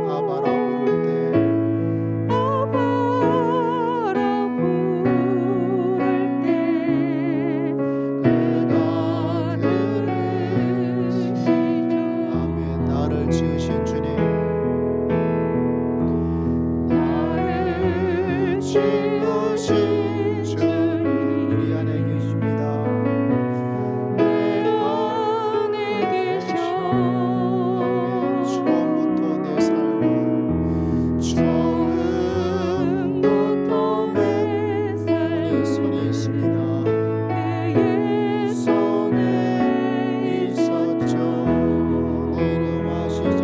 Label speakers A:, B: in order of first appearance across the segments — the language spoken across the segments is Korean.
A: 아바라 부를 때 그가 들으시죠. 아멘. 나를 지으신 주님, 나를 지으신 주님 우리 안에 계십니다. 내 안에 계셔. 아멘. 처음부터 내 삶을 처음부터 내 삶을 손이 있습니다. 그의 손에 있었죠. 내 이름 아시죠?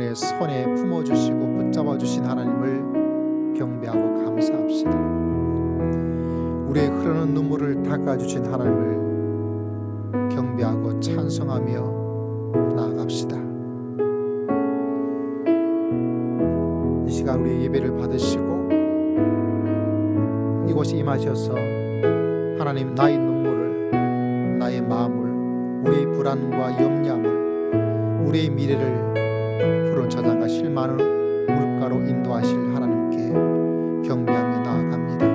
A: 영혼의 손에 품어주시고 붙잡아 주신 하나님을 경배하고 감사합시다. 우리의 흐르는 눈물을 닦아주신 하나님을 경배하고 찬송하며 나아갑시다. 이 시간 우리의 예배를 받으시고 이곳에 임하셔서 하나님, 나의 눈물을, 나의 마음을, 우리의 불안과 염려함을, 우리의 미래를 푸른 저장과 실만한 물가로 인도하실 하나님께 경배하며 나아갑니다.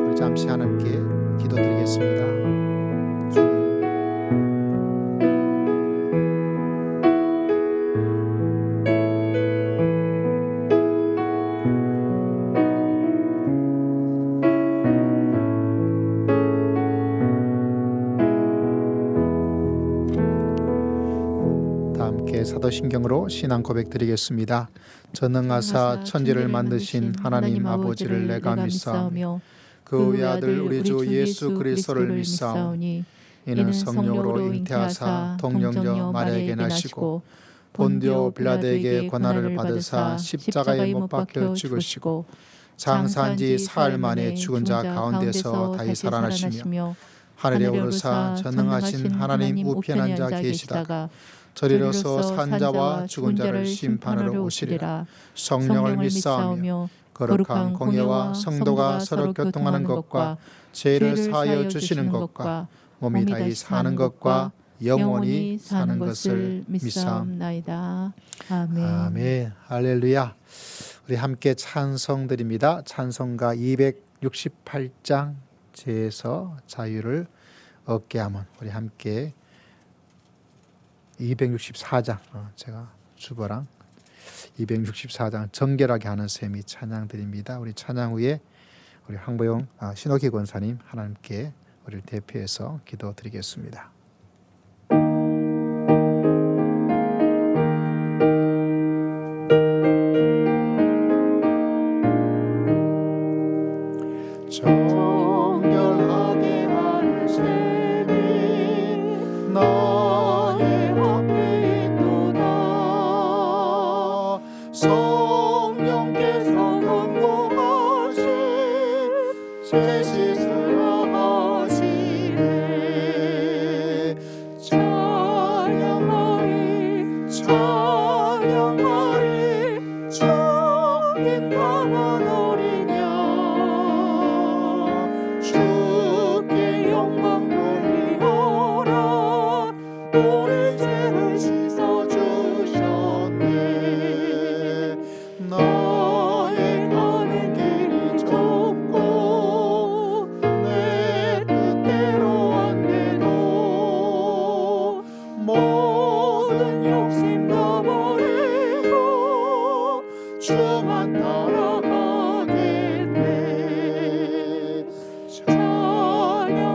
A: 우리 잠시 하나님께 기도드리겠습니다. 사도신경으로 신앙 고백 드리겠습니다. 전능하사 천지를 만드신 하나님 아버지를 내가 믿사오며 그 외아들 우리 주 예수 그리스도를 믿사오니 이는 성령으로 잉태하사 동정녀 마리아에게 나시고 본디오 빌라도에게 고난을 받으사 십자가에 못 박혀 죽으시고 장사한 지 사흘 만에 죽은 자 가운데서 다시 살아나시며 하늘에 오르사 전능하신 하나님 우편에 앉아 계시다가 저리로서 산자와 죽은 자를 심판하러 오시리라. 성령을 믿사오며 거룩한 공예와 성도가 서로 교통하는 것과 죄를 사하여 주시는 것과 몸이 다시 사는 것과 영원히 사는 것을 믿사옵나이다. 아멘. 아멘. 할렐루야. 우리 함께 찬송드립니다. 찬송가 268장 죄에서 자유를 얻게 함은, 우리 함께 264장 제가 주보랑 264장 정결하게 하는 셈이 찬양드립니다. 우리 찬양 후에 우리 황보영 신옥희 권사님 하나님께 우리를 대표해서 기도드리겠습니다. 정결하게 하는 셈이 나의 앞에 있도다. 성령께서 권고하신 제 씻으라 하시네. 찬양하리 찬양하리 주님 강한 어린 양 주께 영광 돌리오라. 우리 죄를 씻어주셨네. 나의 가는 길이 좁고 내 뜻대로 안 돼도 모든 욕심 다 버리고 주만 따라가겠네. 찬양하리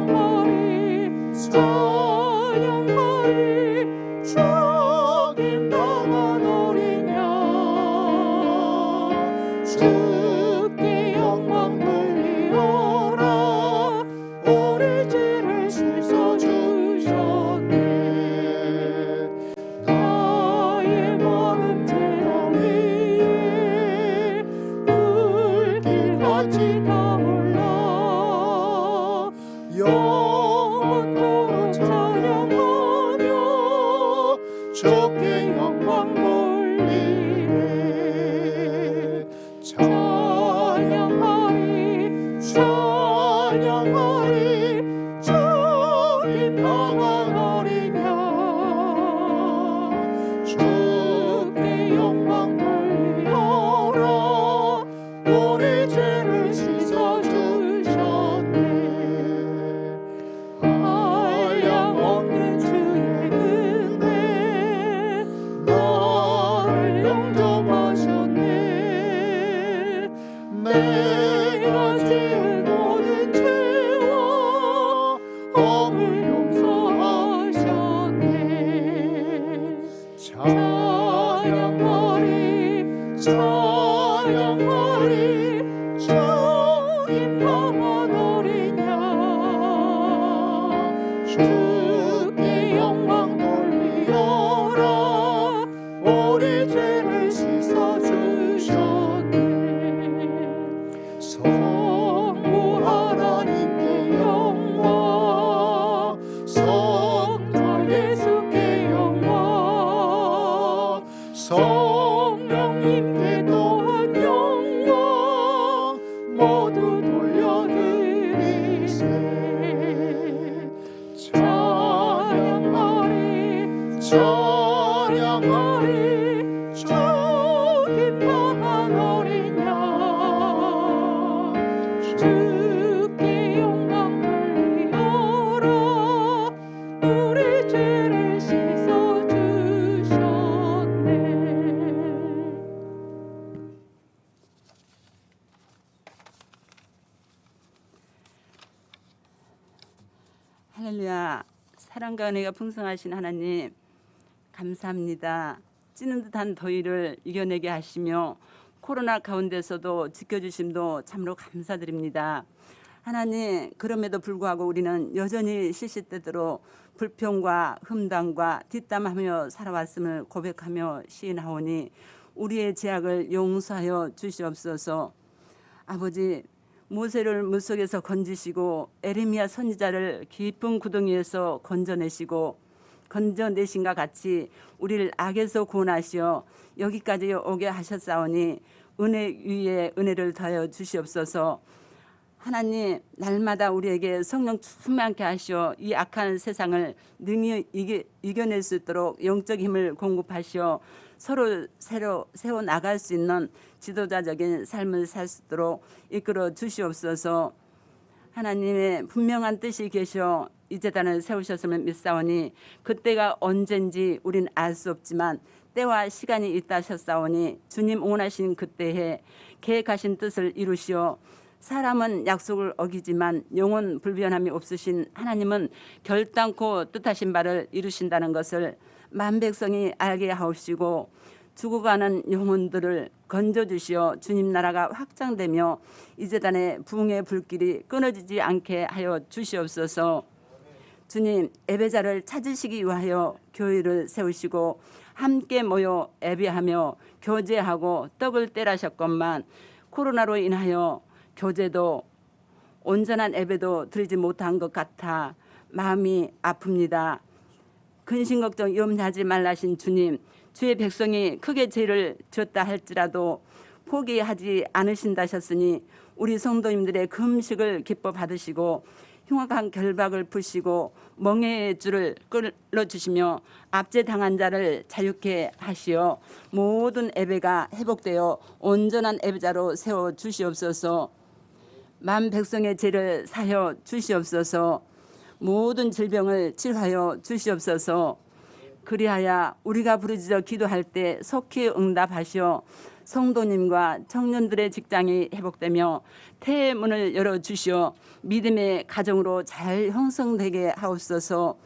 A: 찬양하리 주님 강한 어린 양 주께 영광 돌리오라. 우리 죄를 씻어주셨네. 나의 마음 태양 위에 불길같이 타올라. 영원토록 찬양하며 주께 영광 돌리네. 찬양하리 찬양하리 주님 강한 어린 양 주께 영광 돌리오라. 우리 죄를 씻어주셨네. 한량 없는 주의 은혜 나를 영접하셨네. 내가 지은 모든 죄와 허물 용서하셨네. 찬양하리 찬양하리 주님 강한 어린 양 주께 영광 돌리오라.
B: 할렐루야. 사랑과 은혜가 풍성하신 하나님 감사합니다. 찌는 듯한 더위를 이겨내게 하시며 코로나 가운데서도 지켜주심도 참으로 감사드립니다. 하나님, 그럼에도 불구하고 우리는 여전히 시시때때로 불평과 흠담과 뒷담하며 살아왔음을 고백하며 시인하오니 우리의 죄악을 용서하여 주시옵소서. 아버지, 모세를 물속에서 건지시고 에레미야 선지자를 깊은 구덩이에서 건져내신과 같이 우리를 악에서 구원하시어 여기까지 오게 하셨사오니 은혜 위에 은혜를 더하여 주시옵소서. 하나님, 날마다 우리에게 성령 충만케 하시어 이 악한 세상을 능히 이겨낼 수 있도록 영적 힘을 공급하시어 서로 세워 나갈 수 있는 지도자적인 삶을 살 수 있도록 이끌어 주시옵소서. 하나님의 분명한 뜻이 계셔 이 재단을 세우셨음을 믿사오니 그때가 언젠지 우린 알 수 없지만 때와 시간이 있다 하셨사오니 주님 원하신 그때에 계획하신 뜻을 이루시어 사람은 약속을 어기지만 영원 불변함이 없으신 하나님은 결단코 뜻하신 바를 이루신다는 것을 만 백성이 알게 하옵시고 죽어가는 영혼들을 건져주시어 주님 나라가 확장되며 이 재단의 부흥의 불길이 끊어지지 않게 하여 주시옵소서. 주님, 예배자를 찾으시기 위하여 교회를 세우시고 함께 모여 예배하며 교제하고 떡을 떼라셨건만 코로나로 인하여 교제도 온전한 예배도 드리지 못한 것 같아 마음이 아픕니다. 근심 걱정 염려하지 말라신 주님, 주의 백성이 크게 죄를 지었다 할지라도 포기하지 않으신다셨으니 우리 성도님들의 금식을 기뻐 받으시고 흉악한 결박을 푸시고 멍에의 줄을 끌어주시며 압제당한 자를 자유케 하시어 모든 예배가 회복되어 온전한 예배자로 세워주시옵소서. 만 백성의 죄를 사하여 주시옵소서. 모든 질병을 치료하여 주시옵소서. 그리하여 우리가 부르짖어 기도할 때 속히 응답하시어 성도님과 청년들의 직장이 회복되며 태의 문을 열어주시어 믿음의 가정으로 잘 형성되게 하옵소서.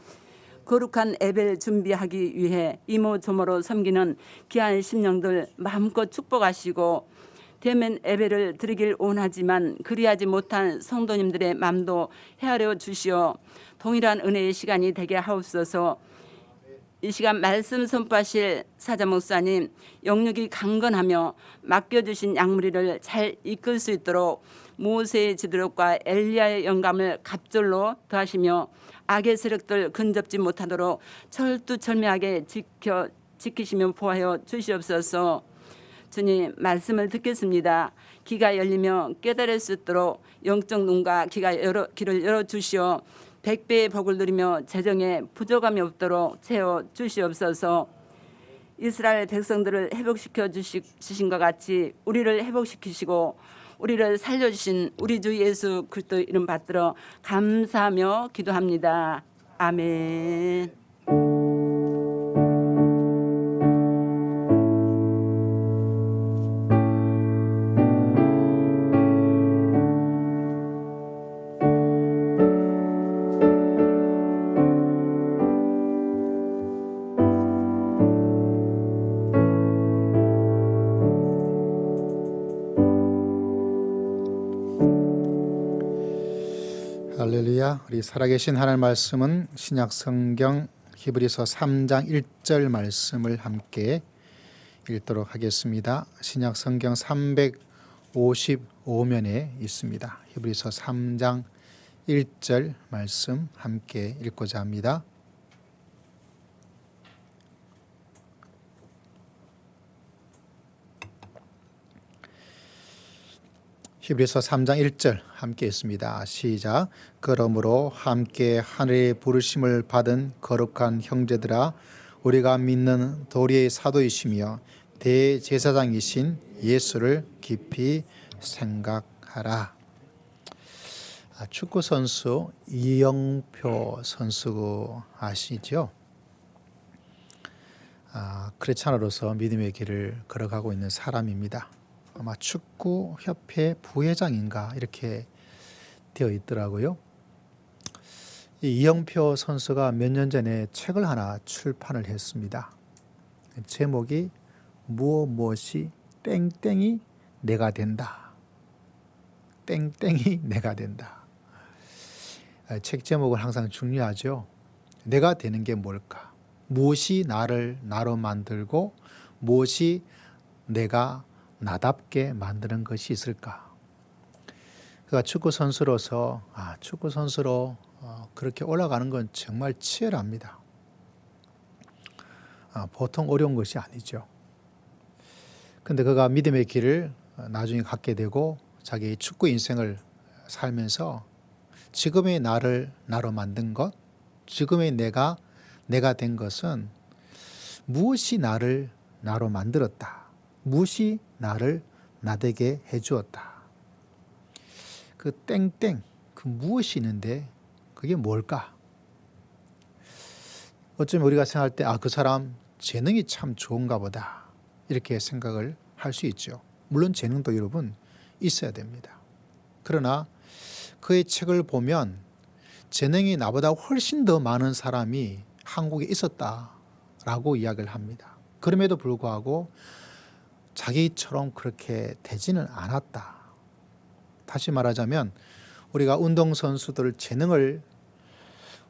B: 거룩한 예배를 준비하기 위해 이모저모로 섬기는 귀한 심령들 마음껏 축복하시고 대면 예배를 드리길 원하지만 그리하지 못한 성도님들의 마음도 헤아려 주시어 동일한 은혜의 시간이 되게 하옵소서. 이 시간 말씀 선포하실 사자 목사님 영육이 강건하며 맡겨주신 양무리를 잘 이끌 수 있도록 모세의 지도력과 엘리야의 영감을 갑절로 더하시며 악의 세력들 근접지 못하도록 철두철미하게 지키시며 보호하여 주시옵소서. 주님, 말씀을 듣겠습니다. 귀가 열리며 깨달을 수 있도록 영적 눈과 귀를 열어주시어 100배의 복을 누리며 재정에 부족함이 없도록 채워 주시옵소서. 이스라엘 백성들을 회복시켜 주신 것 같이 우리를 회복시키시고 우리를 살려주신 우리 주 예수 그리스도 이름 받들어 감사하며 기도합니다. 아멘.
A: 할렐루야. 우리 살아계신 하나님 말씀은 신약 성경 히브리서 3장 1절 말씀을 함께 읽도록 하겠습니다. 신약 성경 355면에 있습니다. 히브리서 3장 1절 말씀 함께 읽고자 합니다. 히브리서 3장 1절 함께 있습니다. 시작. 그러므로 함께 하늘의 부르심을 받은 거룩한 형제들아, 우리가 믿는 도리의 사도이시며 대제사장이신 예수를 깊이 생각하라. 축구 선수 이영표 선수 아시죠? 크리스찬으로서 믿음의 길을 걸어가고 있는 사람입니다. 아마 축구협회 부회장인가 이렇게 되어 있더라고요. 이영표 선수가 몇 년 전에 책을 하나 출판을 했습니다. 제목이 무엇이 땡땡이 내가 된다. 땡땡이 내가 된다. 책 제목은 항상 중요하죠. 내가 되는 게 뭘까? 무엇이 나를 나로 만들고 무엇이 내가 나답게 만드는 것이 있을까? 그가 축구 선수로서 축구 선수로 그렇게 올라가는 건 정말 치열합니다. 보통 어려운 것이 아니죠. 근데 그가 믿음의 길을 나중에 갖게 되고 자기 축구 인생을 살면서 지금의 나를 나로 만든 것, 지금의 내가 된 것은 무엇이 나를 나로 만들었다. 무엇이 나를 나되게 해주었다. 그 땡땡, 그 무엇이 있는데 그게 뭘까? 어쩌면 우리가 생각할 때 그 사람 재능이 참 좋은가 보다 이렇게 생각을 할 수 있죠. 물론 재능도 여러분 있어야 됩니다. 그러나 그의 책을 보면 재능이 나보다 훨씬 더 많은 사람이 한국에 있었다라고 이야기를 합니다. 그럼에도 불구하고 자기처럼 그렇게 되지는 않았다. 다시 말하자면 우리가 운동선수들 재능을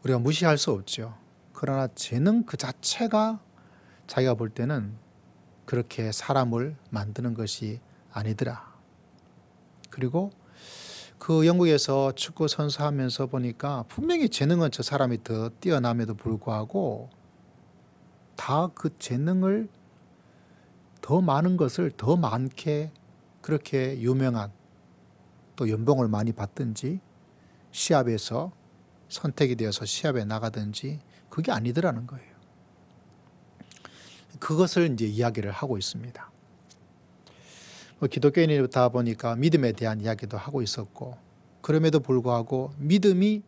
A: 우리가 무시할 수 없죠. 그러나 재능 그 자체가 자기가 볼 때는 그렇게 사람을 만드는 것이 아니더라. 그리고 그 영국에서 축구 선수하면서 보니까 분명히 재능은 저 사람이 더 뛰어남에도 불구하고 다 그 재능을 더 많은 것을 더 많게 그렇게 유명한 또 연봉을 많이 받든지 시합에서 선택이 되어서 시합에 나가든지 그게 아니더라는 거예요. 그것을 이제 이야기를 하고 있습니다. 기독교인이다 보니까 믿음에 대한 이야기도 하고 있었고 그럼에도 불구하고 믿음이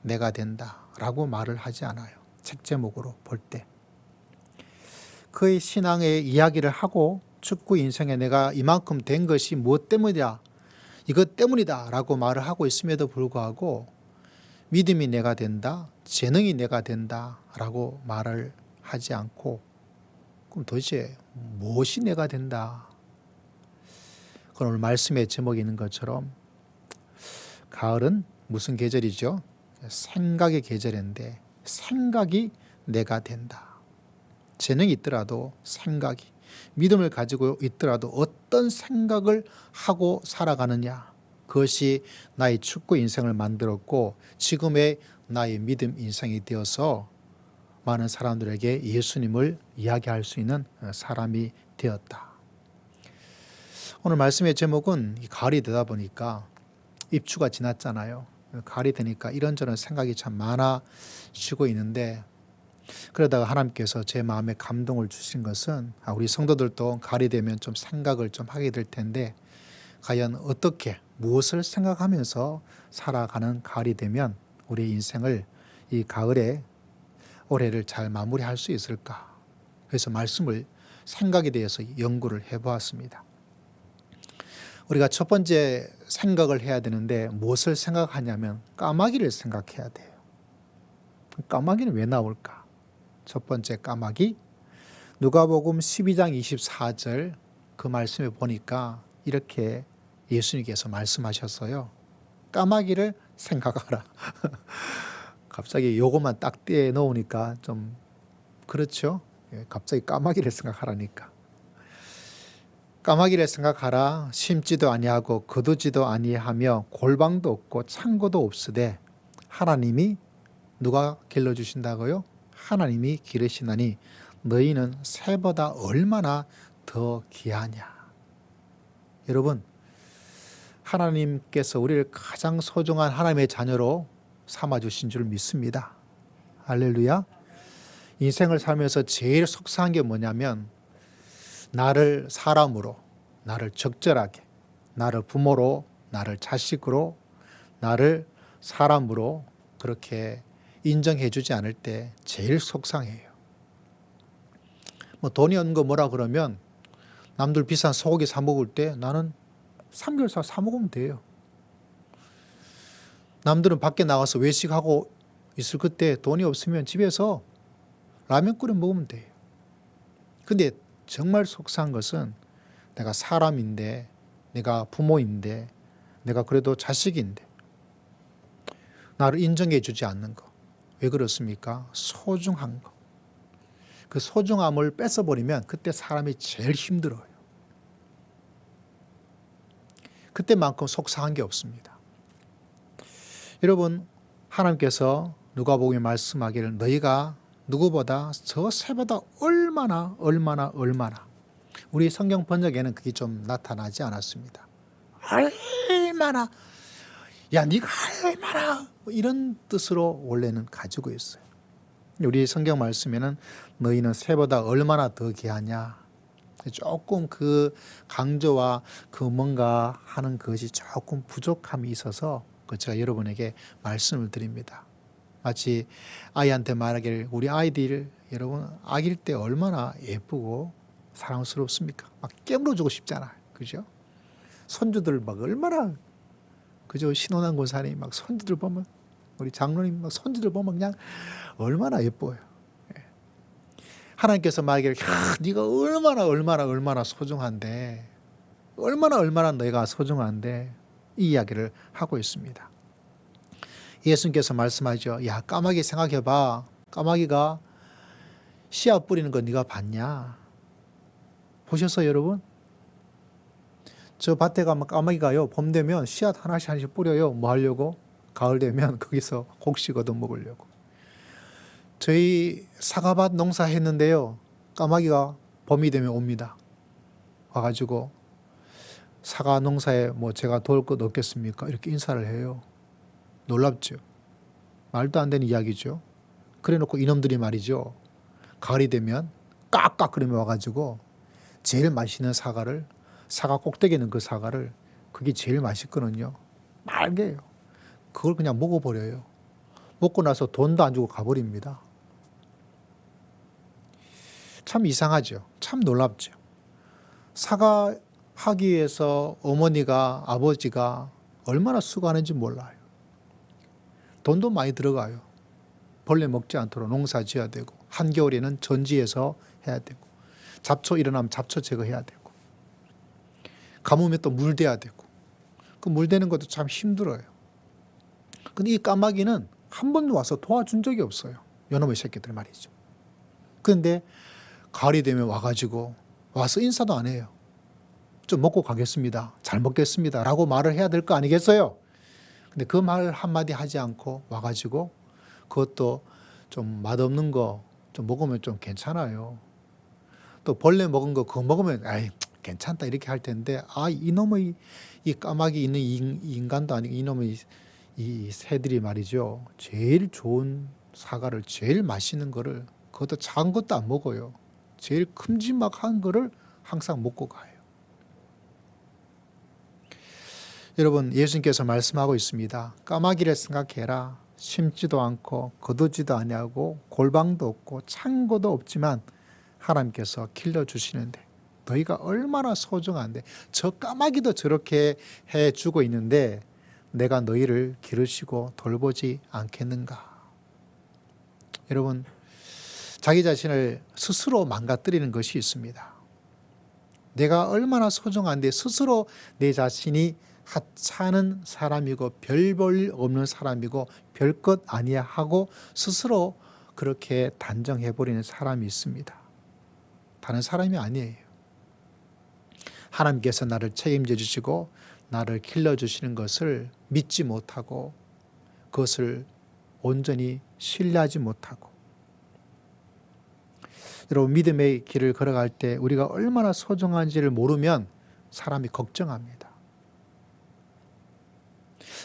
A: 내가 된다라고 말을 하지 않아요. 책 제목으로 볼 때. 그의 신앙의 이야기를 하고 축구 인생에 내가 이만큼 된 것이 무엇 때문이다. 이것 때문이다 라고 말을 하고 있음에도 불구하고 믿음이 내가 된다, 재능이 내가 된다 라고 말을 하지 않고 그럼 도대체 무엇이 내가 된다? 그럼 오늘 말씀의 제목이 있는 것처럼 가을은 무슨 계절이죠? 생각의 계절인데 생각이 내가 된다. 재능이 있더라도 생각이, 믿음을 가지고 있더라도 어떤 생각을 하고 살아가느냐. 그것이 나의 축구 인생을 만들었고 지금의 나의 믿음 인생이 되어서 많은 사람들에게 예수님을 이야기할 수 있는 사람이 되었다. 오늘 말씀의 제목은 가을이 되다 보니까 입추가 지났잖아요. 가을이 되니까 이런저런 생각이 참 많아지고 있는데 그러다가 하나님께서 제 마음에 감동을 주신 것은 우리 성도들도 가을이 되면 좀 생각을 좀 하게 될 텐데 과연 어떻게 무엇을 생각하면서 살아가는 가을이 되면 우리 인생을 이 가을에 올해를 잘 마무리할 수 있을까? 그래서 말씀을 생각에 대해서 연구를 해보았습니다. 우리가 첫 번째 생각을 해야 되는데 무엇을 생각하냐면 까마귀를 생각해야 돼요. 까마귀는 왜 나올까? 첫 번째 까마귀 누가복음 12장 24절 그 말씀에 보니까 이렇게 예수님께서 말씀하셨어요. 까마귀를 생각하라. 갑자기 요것만 딱 떼어 놓으니까 좀 그렇죠. 갑자기 까마귀를 생각하라니까. 까마귀를 생각하라. 심지도 아니하고 거두지도 아니하며 골방도 없고 창고도 없으되 하나님이 누가 길러주신다고요? 하나님이 기르시나니 너희는 새보다 얼마나 더 귀하냐. 여러분 하나님께서 우리를 가장 소중한 하나님의 자녀로 삼아주신 줄 믿습니다. 할렐루야. 인생을 살면서 제일 속상한 게 뭐냐면 나를 사람으로, 나를 적절하게, 나를 부모로, 나를 자식으로, 나를 사람으로 그렇게 인정해 주지 않을 때 제일 속상해요. 돈이 없는 거 뭐라 그러면 남들 비싼 소고기 사 먹을 때 나는 삼겹살 사 먹으면 돼요. 남들은 밖에 나가서 외식하고 있을 그때 돈이 없으면 집에서 라면 끓여 먹으면 돼요. 근데 정말 속상한 것은 내가 사람인데, 내가 부모인데, 내가 그래도 자식인데 나를 인정해 주지 않는 거. 왜 그렇습니까? 소중한 거. 그 소중함을 뺏어버리면 그때 사람이 제일 힘들어요. 그때만큼 속상한 게 없습니다. 여러분, 하나님께서 누가복음에 말씀하기를 너희가 누구보다 저 새보다 얼마나 우리 성경 번역에는 그게 좀 나타나지 않았습니다. 얼마나 야 네가 얼마나 이런 뜻으로 원래는 가지고 있어요. 우리 성경 말씀에는 너희는 새보다 얼마나 더 귀하냐, 조금 그 강조와 그 뭔가 하는 것이 조금 부족함이 있어서 제가 여러분에게 말씀을 드립니다. 마치 아이한테 말하기를 우리 아이들 여러분 아기일 때 얼마나 예쁘고 사랑스럽습니까? 막 깨물어주고 싶잖아요. 그죠? 손주들 막 얼마나 그죠? 신혼한 고사님 막 손주들 보면 우리 장로님 막 손주들 보면 그냥 얼마나 예뻐요. 하나님께서 말하기를 네가 얼마나 소중한데 얼마나 너희가 소중한데 이 이야기를 하고 있습니다. 예수님께서 말씀하죠. 야 까마귀 생각해봐. 까마귀가 씨앗 뿌리는 거 네가 봤냐? 보셨어요 여러분? 저 밭에 가면 까마귀가요 봄 되면 씨앗 하나씩 뿌려요. 뭐 하려고? 가을 되면 거기서 곡식 얻어 먹으려고. 저희 사과밭 농사했는데요. 까마귀가 봄이 되면 옵니다. 와가지고 사과 농사에 뭐 제가 도울 것 없겠습니까? 이렇게 인사를 해요. 놀랍죠. 말도 안 되는 이야기죠. 그래 놓고 이놈들이 말이죠. 가을이 되면 깍깍거리며 와가지고 제일 맛있는 사과를 사과 꼭대기에 있는 그 사과를 그게 제일 맛있거든요. 빨개요. 그걸 그냥 먹어버려요. 먹고 나서 돈도 안 주고 가버립니다. 참 이상하죠. 참 놀랍죠. 사과 하기 위해서 어머니가 아버지가 얼마나 수고하는지 몰라요. 돈도 많이 들어가요. 벌레 먹지 않도록 농사 지어야 되고 한겨울에는 전지해서 해야 되고 잡초 일어나면 잡초 제거해야 되고 가뭄에 또 물대야 되고 그 물대는 것도 참 힘들어요. 근데 이 까마귀는 한 번도 와서 도와준 적이 없어요. 요놈의 새끼들 말이죠. 그런데 가을이 되면 와가지고 와서 인사도 안 해요. 좀 먹고 가겠습니다. 잘 먹겠습니다. 라고 말을 해야 될 거 아니겠어요? 근데 그 말 한마디 하지 않고 와가지고 그것도 좀 맛없는 거 좀 먹으면 좀 괜찮아요. 또 벌레 먹은 거 그거 먹으면 아이 괜찮다 이렇게 할 텐데 이놈의 이 까마귀 있는 인간도 아니고 이놈의 이 새들이 말이죠. 제일 좋은 사과를 제일 맛있는 거를 그것도 작은 것도 안 먹어요. 제일 큼지막한 거를 항상 먹고 가요. 여러분 예수님께서 말씀하고 있습니다. 까마귀를 생각해라. 심지도 않고 거두지도 아니하고 골방도 없고 창고도 없지만 하나님께서 길러주시는데 너희가 얼마나 소중한데 저 까마귀도 저렇게 해주고 있는데 내가 너희를 기르시고 돌보지 않겠는가. 여러분 자기 자신을 스스로 망가뜨리는 것이 있습니다. 내가 얼마나 소중한데 스스로 내 자신이 하찮은 사람이고 별 볼 없는 사람이고 별것 아니야 하고 스스로 그렇게 단정해버리는 사람이 있습니다. 다른 사람이 아니에요. 하나님께서 나를 책임져 주시고 나를 길러주시는 것을 믿지 못하고 그것을 온전히 신뢰하지 못하고 여러분 믿음의 길을 걸어갈 때 우리가 얼마나 소중한지를 모르면 사람이 걱정합니다.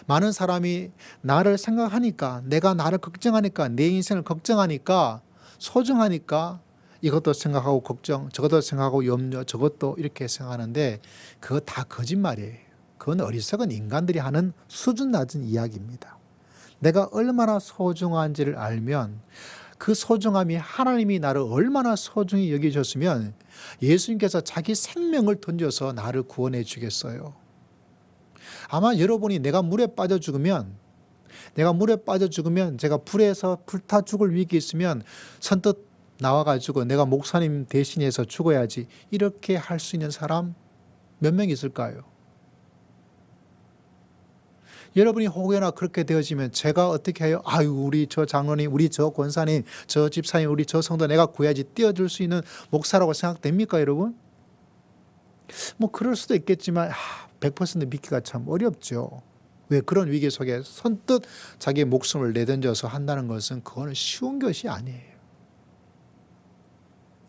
A: 많은 사람이 나를 생각하니까 내가 나를 걱정하니까 내 인생을 걱정하니까 소중하니까 이것도 생각하고 걱정 저것도 생각하고 염려 저것도 이렇게 생각하는데 그거 다 거짓말이에요. 그건 어리석은 인간들이 하는 수준 낮은 이야기입니다. 내가 얼마나 소중한지를 알면 그 소중함이 하나님이 나를 얼마나 소중히 여기셨으면 예수님께서 자기 생명을 던져서 나를 구원해 주겠어요. 아마 여러분이 내가 물에 빠져 죽으면 내가 물에 빠져 죽으면 제가 불에서 불타 죽을 위기 있으면 선뜻 나와가지고 내가 목사님 대신해서 죽어야지. 이렇게 할 수 있는 사람 몇 명 있을까요? 여러분이 혹여나 그렇게 되어지면 제가 어떻게 해요? 아유, 우리 저 장로님, 우리 저 권사님, 저 집사님, 우리 저 성도 내가 구해야지 띄워줄 수 있는 목사라고 생각됩니까, 여러분? 뭐 그럴 수도 있겠지만 100% 믿기가 참 어렵죠. 왜 그런 위기 속에 선뜻 자기의 목숨을 내던져서 한다는 것은 그거는 쉬운 것이 아니에요.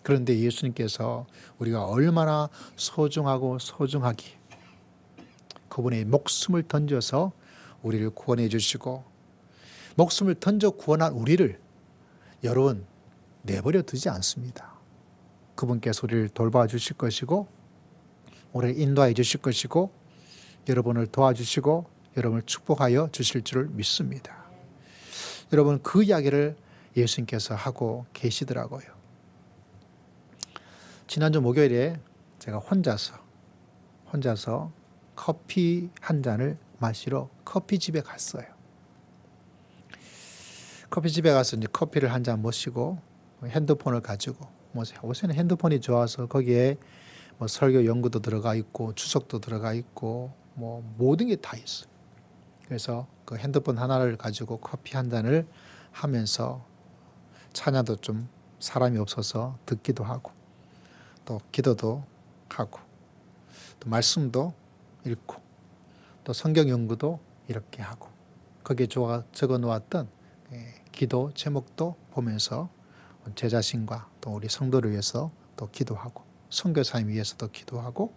A: 그런데 예수님께서 우리가 얼마나 소중하고 소중하기에 그분의 목숨을 던져서 우리를 구원해 주시고 목숨을 던져 구원한 우리를 여러분 내버려 두지 않습니다. 그분께서 우리를 돌봐주실 것이고 우리를 인도해 주실 것이고 여러분을 도와주시고 여러분을 축복하여 주실 줄을 믿습니다. 여러분 그 이야기를 예수님께서 하고 계시더라고요. 지난주 목요일에 제가 혼자서 커피 한 잔을 마시러 커피집에 갔어요. 커피집에 가서 이제 커피를 한 잔 마시고 핸드폰을 가지고 요새는 핸드폰이 좋아서 거기에 뭐 설교 연구도 들어가 있고 추석도 들어가 있고 뭐 모든 게 다 있어요. 그래서 그 핸드폰 하나를 가지고 커피 한 잔을 하면서 찬양도 좀 사람이 없어서 듣기도 하고 또 기도도 하고 또 말씀도 읽고 또 성경 연구도 이렇게 하고 거기에 적어 놓았던 기도 제목도 보면서 제 자신과 또 우리 성도를 위해서 또 기도하고 선교사님 위해서도 기도하고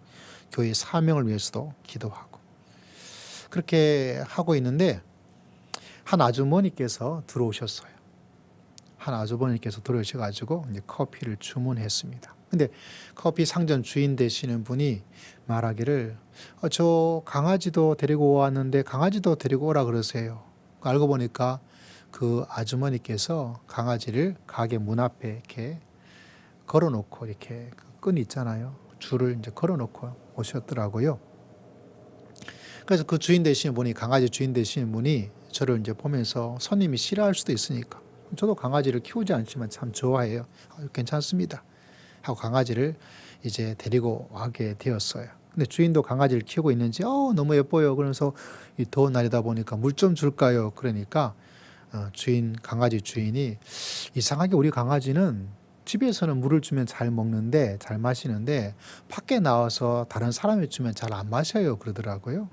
A: 교회 사명을 위해서도 기도하고 그렇게 하고 있는데 한 아주머니께서 들어오셨어요. 한 아주머니께서 들어오셔가지고 이제 커피를 주문했습니다. 근데 커피 상점 주인 되시는 분이 말하기를 저 강아지도 데리고 왔는데 강아지도 데리고 오라 그러세요. 알고 보니까 그 아주머니께서 강아지를 가게 문 앞에 이렇게 걸어놓고 이렇게 끈 있잖아요. 줄을 이제 걸어놓고 오셨더라고요. 그래서 그 주인 되시는 분이 강아지 주인 되시는 분이 저를 이제 보면서 손님이 싫어할 수도 있으니까 저도 강아지를 키우지 않지만 참 좋아해요. 괜찮습니다. 하고 강아지를 이제 데리고 가게 되었어요. 근데 주인도 강아지를 키우고 있는지 너무 예뻐요. 그러면서 이 더운 날이다 보니까 물 좀 줄까요? 그러니까 강아지 주인이 이상하게 우리 강아지는 집에서는 물을 주면 잘 먹는데 잘 마시는데 밖에 나와서 다른 사람이 주면 잘 안 마셔요 그러더라고요.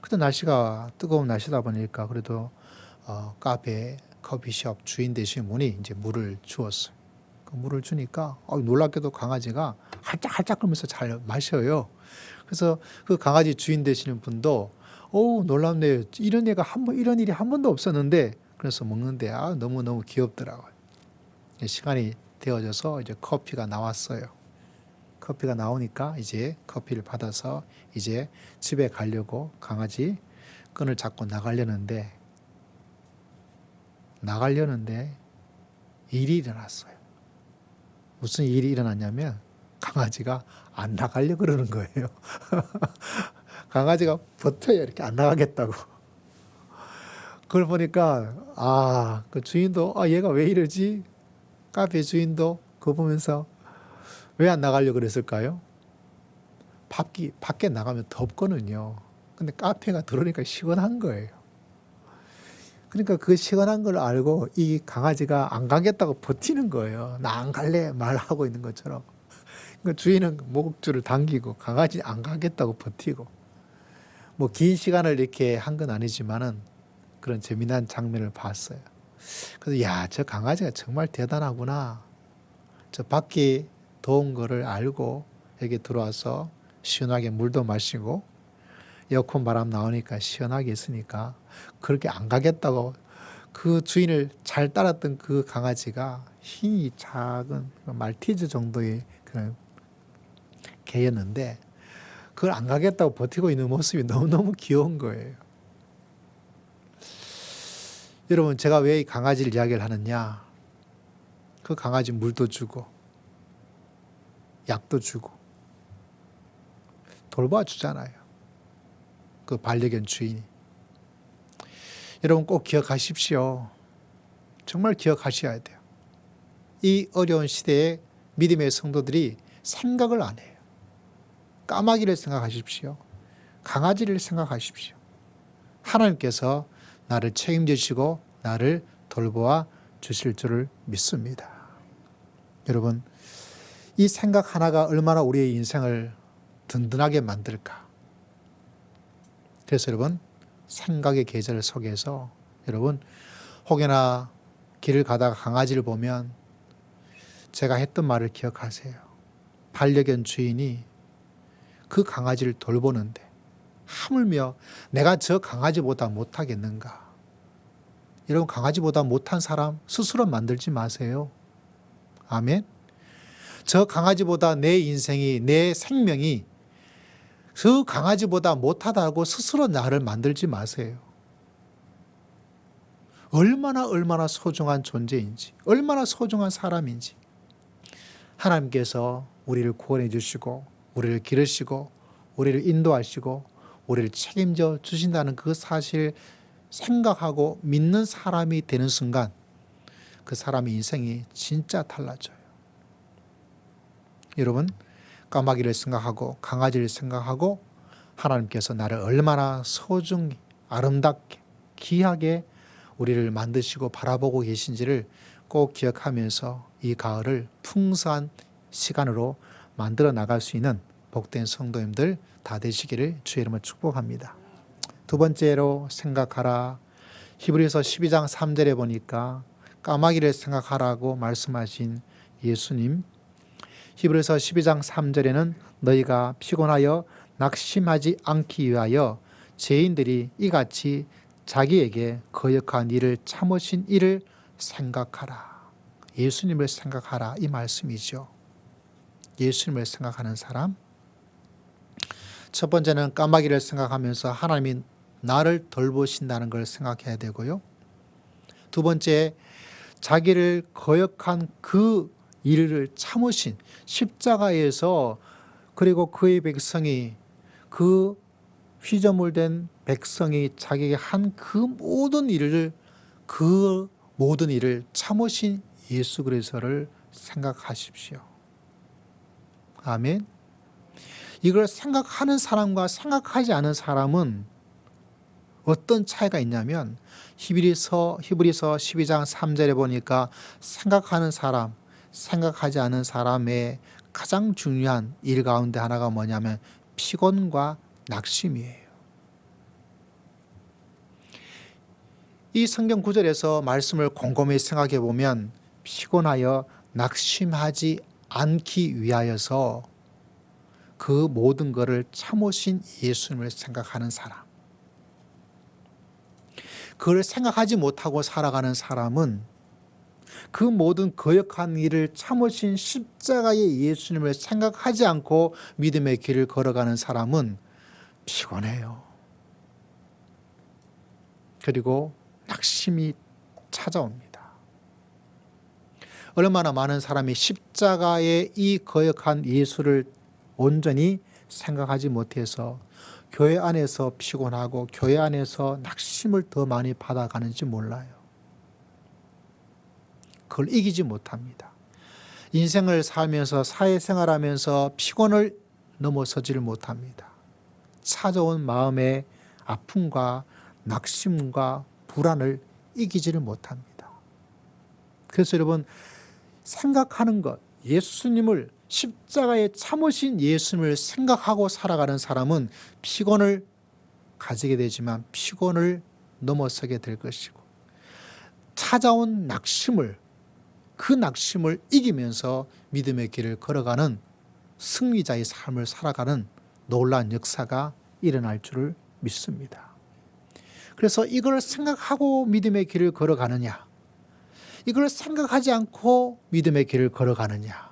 A: 그때 날씨가 뜨거운 날씨다 보니까 그래도 카페 커피숍 주인 되신 분이 이제 물을 주었어요. 그 물을 주니까 놀랍게도 강아지가 할짝할짝 거리면서 잘 마셔요. 그래서 그 강아지 주인 되시는 분도 놀랍네요. 이런 이런 일이 한 번도 없었는데 그래서 먹는데 너무너무 귀엽더라고요. 시간이 되어져서 이제 커피가 나왔어요. 커피가 나오니까 이제 커피를 받아서 이제 집에 가려고 강아지 끈을 잡고 나가려는데 일이 일어났어요. 무슨 일이 일어났냐면 강아지가 안 나가려고 그러는 거예요. 강아지가 버텨요. 이렇게 안 나가겠다고. 그걸 보니까 그 주인도 얘가 왜 이러지? 카페 주인도 그거 보면서 왜 안 나가려고 그랬을까요? 밖에 나가면 덥거든요. 근데 카페가 들어오니까 시원한 거예요. 그러니까 그 시원한 걸 알고 이 강아지가 안 가겠다고 버티는 거예요. 나 안 갈래 말하고 있는 것처럼. 그러니까 주인은 목줄을 당기고 강아지 안 가겠다고 버티고 뭐 긴 시간을 이렇게 한 건 아니지만은 그런 재미난 장면을 봤어요. 그래서 저 강아지가 정말 대단하구나. 저 밖에 더운 거를 알고 여기 들어와서 시원하게 물도 마시고 에어컨 바람 나오니까 시원하게 있으니까 그렇게 안 가겠다고 그 주인을 잘 따랐던 그 강아지가 흰이 작은 말티즈 정도의 그런 개였는데 그걸 안 가겠다고 버티고 있는 모습이 너무너무 귀여운 거예요. 여러분 제가 왜 이 강아지를 이야기를 하느냐. 그 강아지 물도 주고 약도 주고 돌봐주잖아요. 그 반려견 주인이. 여러분 꼭 기억하십시오. 정말 기억하셔야 돼요. 이 어려운 시대에 믿음의 성도들이 생각을 안 해요. 까마귀를 생각하십시오. 강아지를 생각하십시오. 하나님께서 나를 책임지시고 나를 돌보아 주실 줄을 믿습니다. 여러분, 이 생각 하나가 얼마나 우리의 인생을 든든하게 만들까? 그래서 여러분, 생각의 계절 속에서 여러분, 혹여나 길을 가다가 강아지를 보면 제가 했던 말을 기억하세요. 반려견 주인이 그 강아지를 돌보는데 하물며 내가 저 강아지보다 못하겠는가? 여러분, 강아지보다 못한 사람 스스로 만들지 마세요. 아멘. 저 강아지보다 내 인생이, 내 생명이 그 강아지보다 못하다고 스스로 나를 만들지 마세요. 얼마나 소중한 존재인지, 얼마나 소중한 사람인지 하나님께서 우리를 구원해 주시고 우리를 기르시고 우리를 인도하시고 우리를 책임져 주신다는 그 사실 생각하고 믿는 사람이 되는 순간 그 사람의 인생이 진짜 달라져요. 여러분, 까마귀를 생각하고 강아지를 생각하고 하나님께서 나를 얼마나 소중히 아름답게 귀하게 우리를 만드시고 바라보고 계신지를 꼭 기억하면서 이 가을을 풍성한 시간으로 만들어 나갈 수 있는 복된 성도님들 다 되시기를 주의 이름으로 축복합니다. 두 번째로 생각하라. 히브리서 12장 3절에 보니까 까마귀를 생각하라고 말씀하신 예수님, 히브리서 12장 3절에는 너희가 피곤하여 낙심하지 않기 위하여 죄인들이 이같이 자기에게 거역한 일을 참으신 이를 생각하라. 예수님을 생각하라, 이 말씀이죠. 예수님을 생각하는 사람. 첫 번째는 까마귀를 생각하면서 하나님이 나를 돌보신다는 걸 생각해야 되고요. 두 번째, 자기를 거역한 그 일을 참으신 십자가에서, 그리고 그의 백성이, 그 피조물된 백성이 자기에게 한 그 모든 일을 참으신 예수 그리스도를 생각하십시오. 아멘. 이걸 생각하는 사람과 생각하지 않은 사람은 어떤 차이가 있냐면, 히브리서 12장 3절에 보니까 생각하는 사람, 생각하지 않은 사람의 가장 중요한 일 가운데 하나가 뭐냐면 피곤과 낙심이에요. 이 성경 구절에서 말씀을 곰곰이 생각해 보면 피곤하여 낙심하지 않기 위하여서 그 모든 것을 참으신 예수님을 생각하는 사람, 그걸 생각하지 못하고 살아가는 사람은 그 모든 거역한 일을 참으신 십자가의 예수님을 생각하지 않고 믿음의 길을 걸어가는 사람은 피곤해요. 그리고 낙심이 찾아옵니다. 얼마나 많은 사람이 십자가의 이 거역한 예수를 온전히 생각하지 못해서 교회 안에서 피곤하고 교회 안에서 낙심을 더 많이 받아가는지 몰라요. 그걸 이기지 못합니다. 인생을 살면서 사회생활하면서 피곤을 넘어서지를 못합니다. 찾아온 마음의 아픔과 낙심과 불안을 이기지를 못합니다. 그래서 여러분, 생각하는 것, 예수님을, 십자가에 참으신 예수님을 생각하고 살아가는 사람은 피곤을 가지게 되지만 피곤을 넘어서게 될 것이고, 찾아온 낙심을, 그 낙심을 이기면서 믿음의 길을 걸어가는 승리자의 삶을 살아가는 놀라운 역사가 일어날 줄을 믿습니다. 그래서 이걸 생각하고 믿음의 길을 걸어가느냐, 이걸 생각하지 않고 믿음의 길을 걸어가느냐,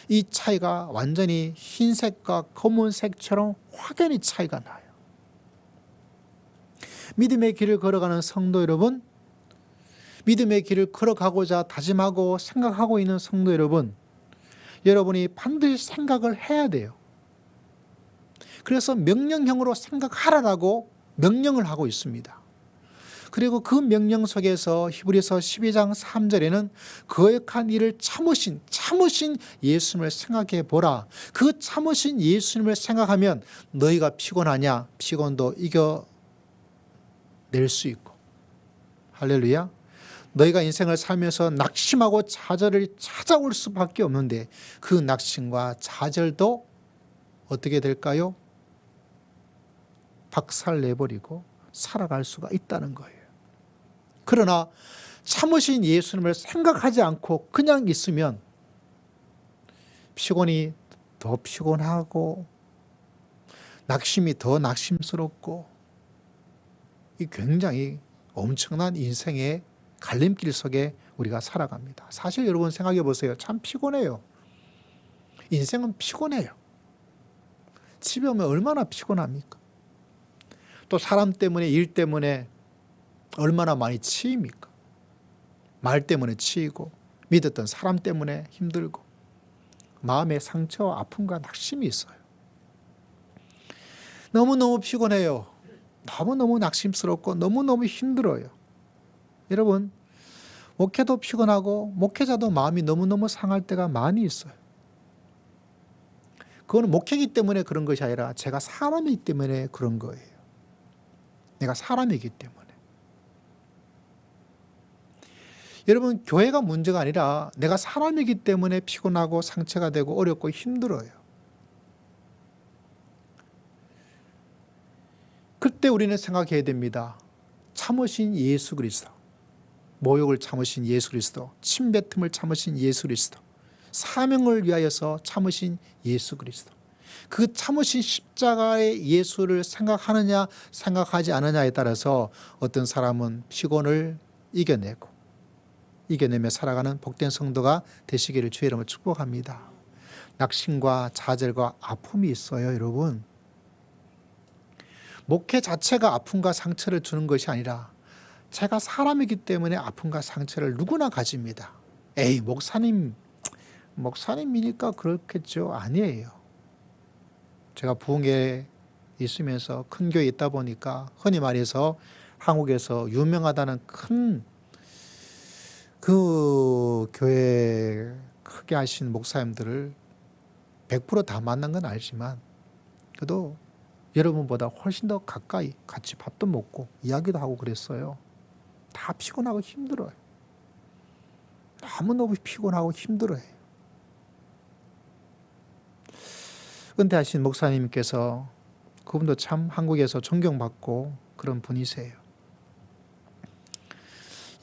A: 이 차이가 완전히 흰색과 검은색처럼 확연히 차이가 나요. 믿음의 길을 걸어가는 성도 여러분, 믿음의 길을 걸어가고자 다짐하고 생각하고 있는 성도 여러분, 여러분이 반드시 생각을 해야 돼요. 그래서 명령형으로 생각하라라고 명령을 하고 있습니다. 그리고 그 명령 속에서 히브리서 12장 3절에는 거역한 일을 참으신 예수님을 생각해 보라. 그 참으신 예수님을 생각하면 너희가 피곤하냐? 피곤도 이겨낼 수 있고. 할렐루야. 너희가 인생을 살면서 낙심하고 좌절이 찾아올 수밖에 없는데 그 낙심과 좌절도 어떻게 될까요? 박살내버리고 살아갈 수가 있다는 거예요. 그러나 참으신 예수님을 생각하지 않고 그냥 있으면 피곤이 더 피곤하고 낙심이 더 낙심스럽고 이 굉장히 엄청난 인생의 갈림길 속에 우리가 살아갑니다. 사실 여러분 생각해 보세요. 참 피곤해요. 인생은 피곤해요. 집에 오면 얼마나 피곤합니까? 또 사람 때문에 일 때문에 얼마나 많이 치입니까? 말 때문에 치이고 믿었던 사람 때문에 힘들고 마음의 상처와 아픔과 낙심이 있어요. 너무너무 피곤해요. 너무너무 낙심스럽고 너무너무 힘들어요. 여러분, 목회도 피곤하고 목회자도 마음이 너무너무 상할 때가 많이 있어요. 그건 목회이기 때문에 그런 것이 아니라 제가 사람이기 때문에 그런 거예요. 내가 사람이기 때문에. 여러분, 교회가 문제가 아니라 내가 사람이기 때문에 피곤하고 상처가 되고 어렵고 힘들어요. 그때 우리는 생각해야 됩니다. 참으신 예수 그리스도, 모욕을 참으신 예수 그리스도, 침뱉음을 참으신 예수 그리스도, 사명을 위하여서 참으신 예수 그리스도. 그 참으신 십자가의 예수를 생각하느냐 생각하지 않느냐에 따라서 어떤 사람은 피곤을 이겨내며 살아가는 복된 성도가 되시기를 주의 이름으로 축복합니다. 낙심과 좌절과 아픔이 있어요, 여러분. 목회 자체가 아픔과 상처를 주는 것이 아니라 제가 사람이기 때문에 아픔과 상처를 누구나 가집니다. 에이, 목사님이니까 그렇겠죠. 아니에요. 제가 부흥회에 있으면서 큰 교회에 있다 보니까 흔히 말해서 한국에서 유명하다는 큰 그 교회 크게 하신 목사님들을 100% 다 만난 건 알지만 그래도 여러분보다 훨씬 더 가까이 같이 밥도 먹고 이야기도 하고 그랬어요. 다 피곤하고 힘들어요. 너무너무 피곤하고 힘들어요. 은퇴하신 목사님께서 그분도 참 한국에서 존경받고 그런 분이세요.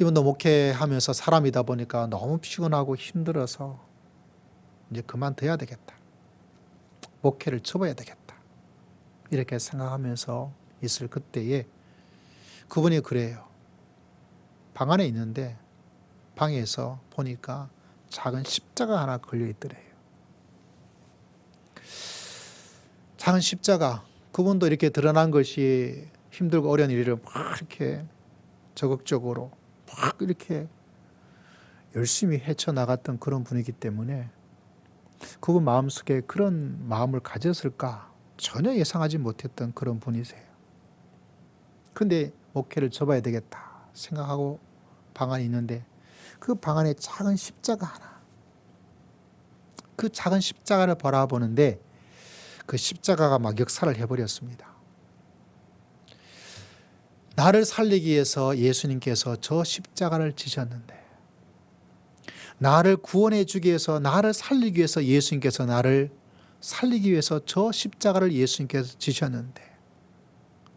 A: 이분도 목회하면서 사람이다 보니까 너무 피곤하고 힘들어서 이제 그만둬야 되겠다. 목회를 접어야 되겠다. 이렇게 생각하면서 있을 그때에 그분이 그래요. 방 안에 있는데 방에서 보니까 작은 십자가 하나 걸려 있더래요. 작은 십자가, 그분도 이렇게 드러난 것이 힘들고 어려운 일을 막 이렇게 적극적으로 막 이렇게 열심히 헤쳐나갔던 그런 분이기 때문에 그분 마음속에 그런 마음을 가졌을까 전혀 예상하지 못했던 그런 분이세요. 근데 목회를 접어야 되겠다 생각하고 방 안에 있는데 그 방 안에 작은 십자가 하나, 그 작은 십자가를 바라보는데 그 십자가가 막 역사를 해버렸습니다. 나를 살리기 위해서 예수님께서 저 십자가를 지셨는데, 나를 구원해 주기 위해서, 나를 살리기 위해서 예수님께서 나를 살리기 위해서 저 십자가를 예수님께서 지셨는데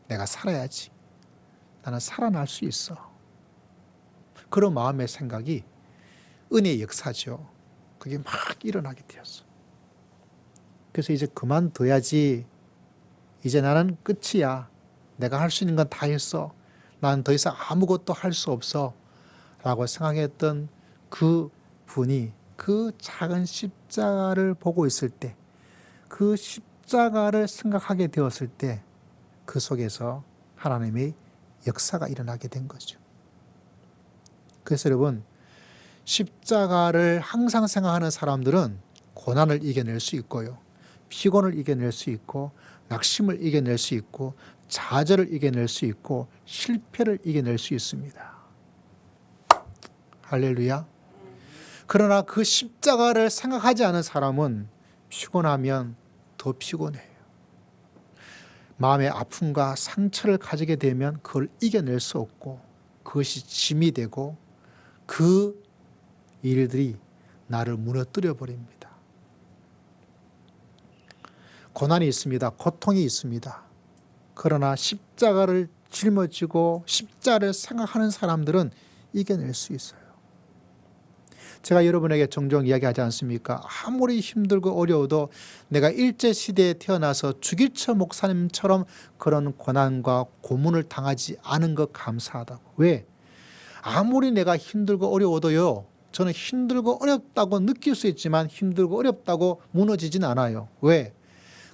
A: 내가 살아야지. 나는 살아날 수 있어. 그런 마음의 생각이 은혜의 역사죠. 그게 막 일어나게 되었어. 그래서 이제 그만둬야지. 이제 나는 끝이야. 내가 할 수 있는 건 다 했어. 나는 더 이상 아무것도 할 수 없어. 라고 생각했던 그 분이 그 작은 십자가를 보고 있을 때, 그 십자가를 생각하게 되었을 때 그 속에서 하나님의 역사가 일어나게 된 거죠. 그래서 여러분, 십자가를 항상 생각하는 사람들은 고난을 이겨낼 수 있고요. 피곤을 이겨낼 수 있고 낙심을 이겨낼 수 있고 좌절을 이겨낼 수 있고 실패를 이겨낼 수 있습니다. 할렐루야. 그러나 그 십자가를 생각하지 않은 사람은 피곤하면 더 피곤해요. 마음의 아픔과 상처를 가지게 되면 그걸 이겨낼 수 없고 그것이 짐이 되고 그 일들이 나를 무너뜨려 버립니다. 고난이 있습니다. 고통이 있습니다. 그러나 십자가를 짊어지고 십자가를 생각하는 사람들은 이겨낼 수 있어요. 제가 여러분에게 종종 이야기하지 않습니까? 아무리 힘들고 어려워도 내가 일제시대에 태어나서 주기철 목사님처럼 그런 고난과 고문을 당하지 않은 것 감사하다고. 왜? 아무리 내가 힘들고 어려워도요, 저는 힘들고 어렵다고 느낄 수 있지만 힘들고 어렵다고 무너지진 않아요. 왜?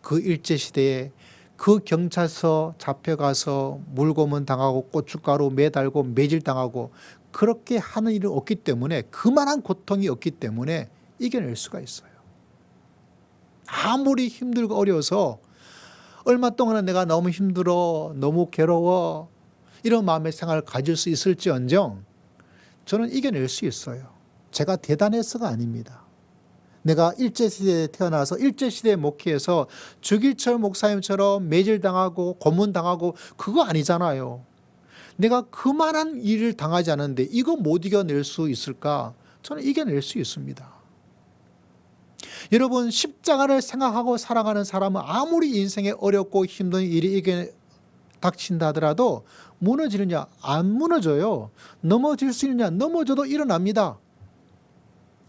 A: 그 일제시대에 그 경찰서 잡혀가서 물고문 당하고 고춧가루 매달고 매질당하고 그렇게 하는 일이 없기 때문에, 그만한 고통이 없기 때문에 이겨낼 수가 있어요. 아무리 힘들고 어려워서 얼마 동안은 내가 너무 힘들어, 너무 괴로워, 이런 마음의 생각을 가질 수 있을지언정 저는 이겨낼 수 있어요. 제가 대단해서가 아닙니다. 내가 일제시대에 태어나서 일제시대에 목회해서 주기철 목사님처럼 매질당하고 고문당하고 그거 아니잖아요. 내가 그만한 일을 당하지 않았는데 이거 못 이겨낼 수 있을까? 저는 이겨낼 수 있습니다. 여러분, 십자가를 생각하고 살아가는 사람은 아무리 인생에 어렵고 힘든 일이 닥친다 하더라도 무너지느냐? 안 무너져요. 넘어질 수 있느냐? 넘어져도 일어납니다.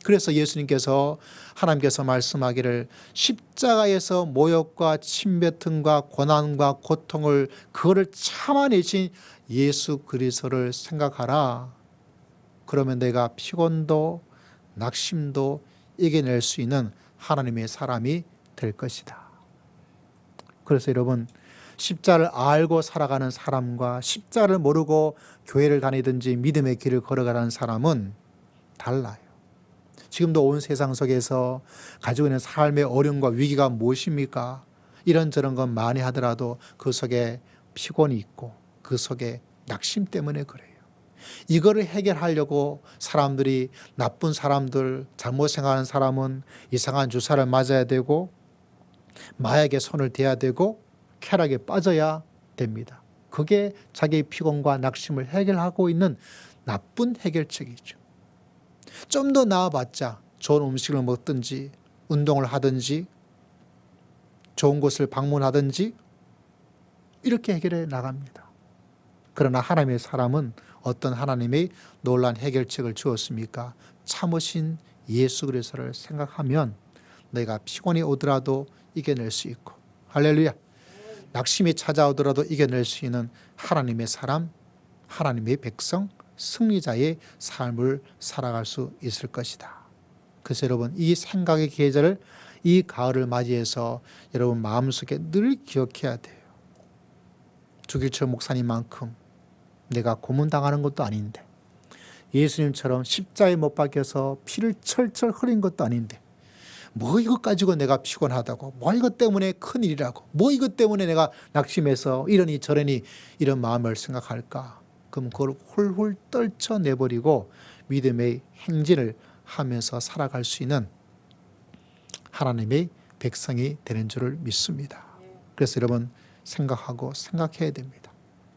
A: 그래서 예수님께서, 하나님께서 말씀하기를 십자가에서 모욕과 침뱉음과 고난과 고통을 그거를 참아내신 예수 그리스도를 생각하라. 그러면 내가 피곤도 낙심도 이겨낼 수 있는 하나님의 사람이 될 것이다. 그래서 여러분, 십자를 알고 살아가는 사람과 십자를 모르고 교회를 다니든지 믿음의 길을 걸어가는 사람은 달라요. 지금도 온 세상 속에서 가지고 있는 삶의 어려움과 위기가 무엇입니까? 이런저런 건 많이 하더라도 그 속에 피곤이 있고 그 속에 낙심 때문에 그래요. 이거를 해결하려고 사람들이, 나쁜 사람들, 잘못 생각하는 사람은 이상한 주사를 맞아야 되고 마약에 손을 대야 되고 쾌락에 빠져야 됩니다. 그게 자기의 피곤과 낙심을 해결하고 있는 나쁜 해결책이죠. 좀 더 나아봤자 좋은 음식을 먹든지 운동을 하든지 좋은 곳을 방문하든지 이렇게 해결해 나갑니다. 그러나 하나님의 사람은 어떤 하나님의 놀라운 해결책을 주었습니까? 참으신 예수 그리스도를 생각하면 내가 피곤이 오더라도 이겨낼 수 있고, 할렐루야, 낙심이 찾아오더라도 이겨낼 수 있는 하나님의 사람, 하나님의 백성, 승리자의 삶을 살아갈 수 있을 것이다. 그래서 여러분, 이 생각의 계절을, 이 가을을 맞이해서 여러분 마음속에 늘 기억해야 돼요. 주기철 목사님만큼 내가 고문당하는 것도 아닌데, 예수님처럼 십자가에 못 박혀서 피를 철철 흘린 것도 아닌데, 뭐 이것 가지고 내가 피곤하다고, 뭐 이것 때문에 큰일이라고, 뭐 이것 때문에 내가 낙심해서 이러니 저러니 이런 마음을 생각할까? 그럼 그걸 훌훌 떨쳐내버리고 믿음의 행진을 하면서 살아갈 수 있는 하나님의 백성이 되는 줄을 믿습니다. 그래서 여러분 생각하고 생각해야 됩니다.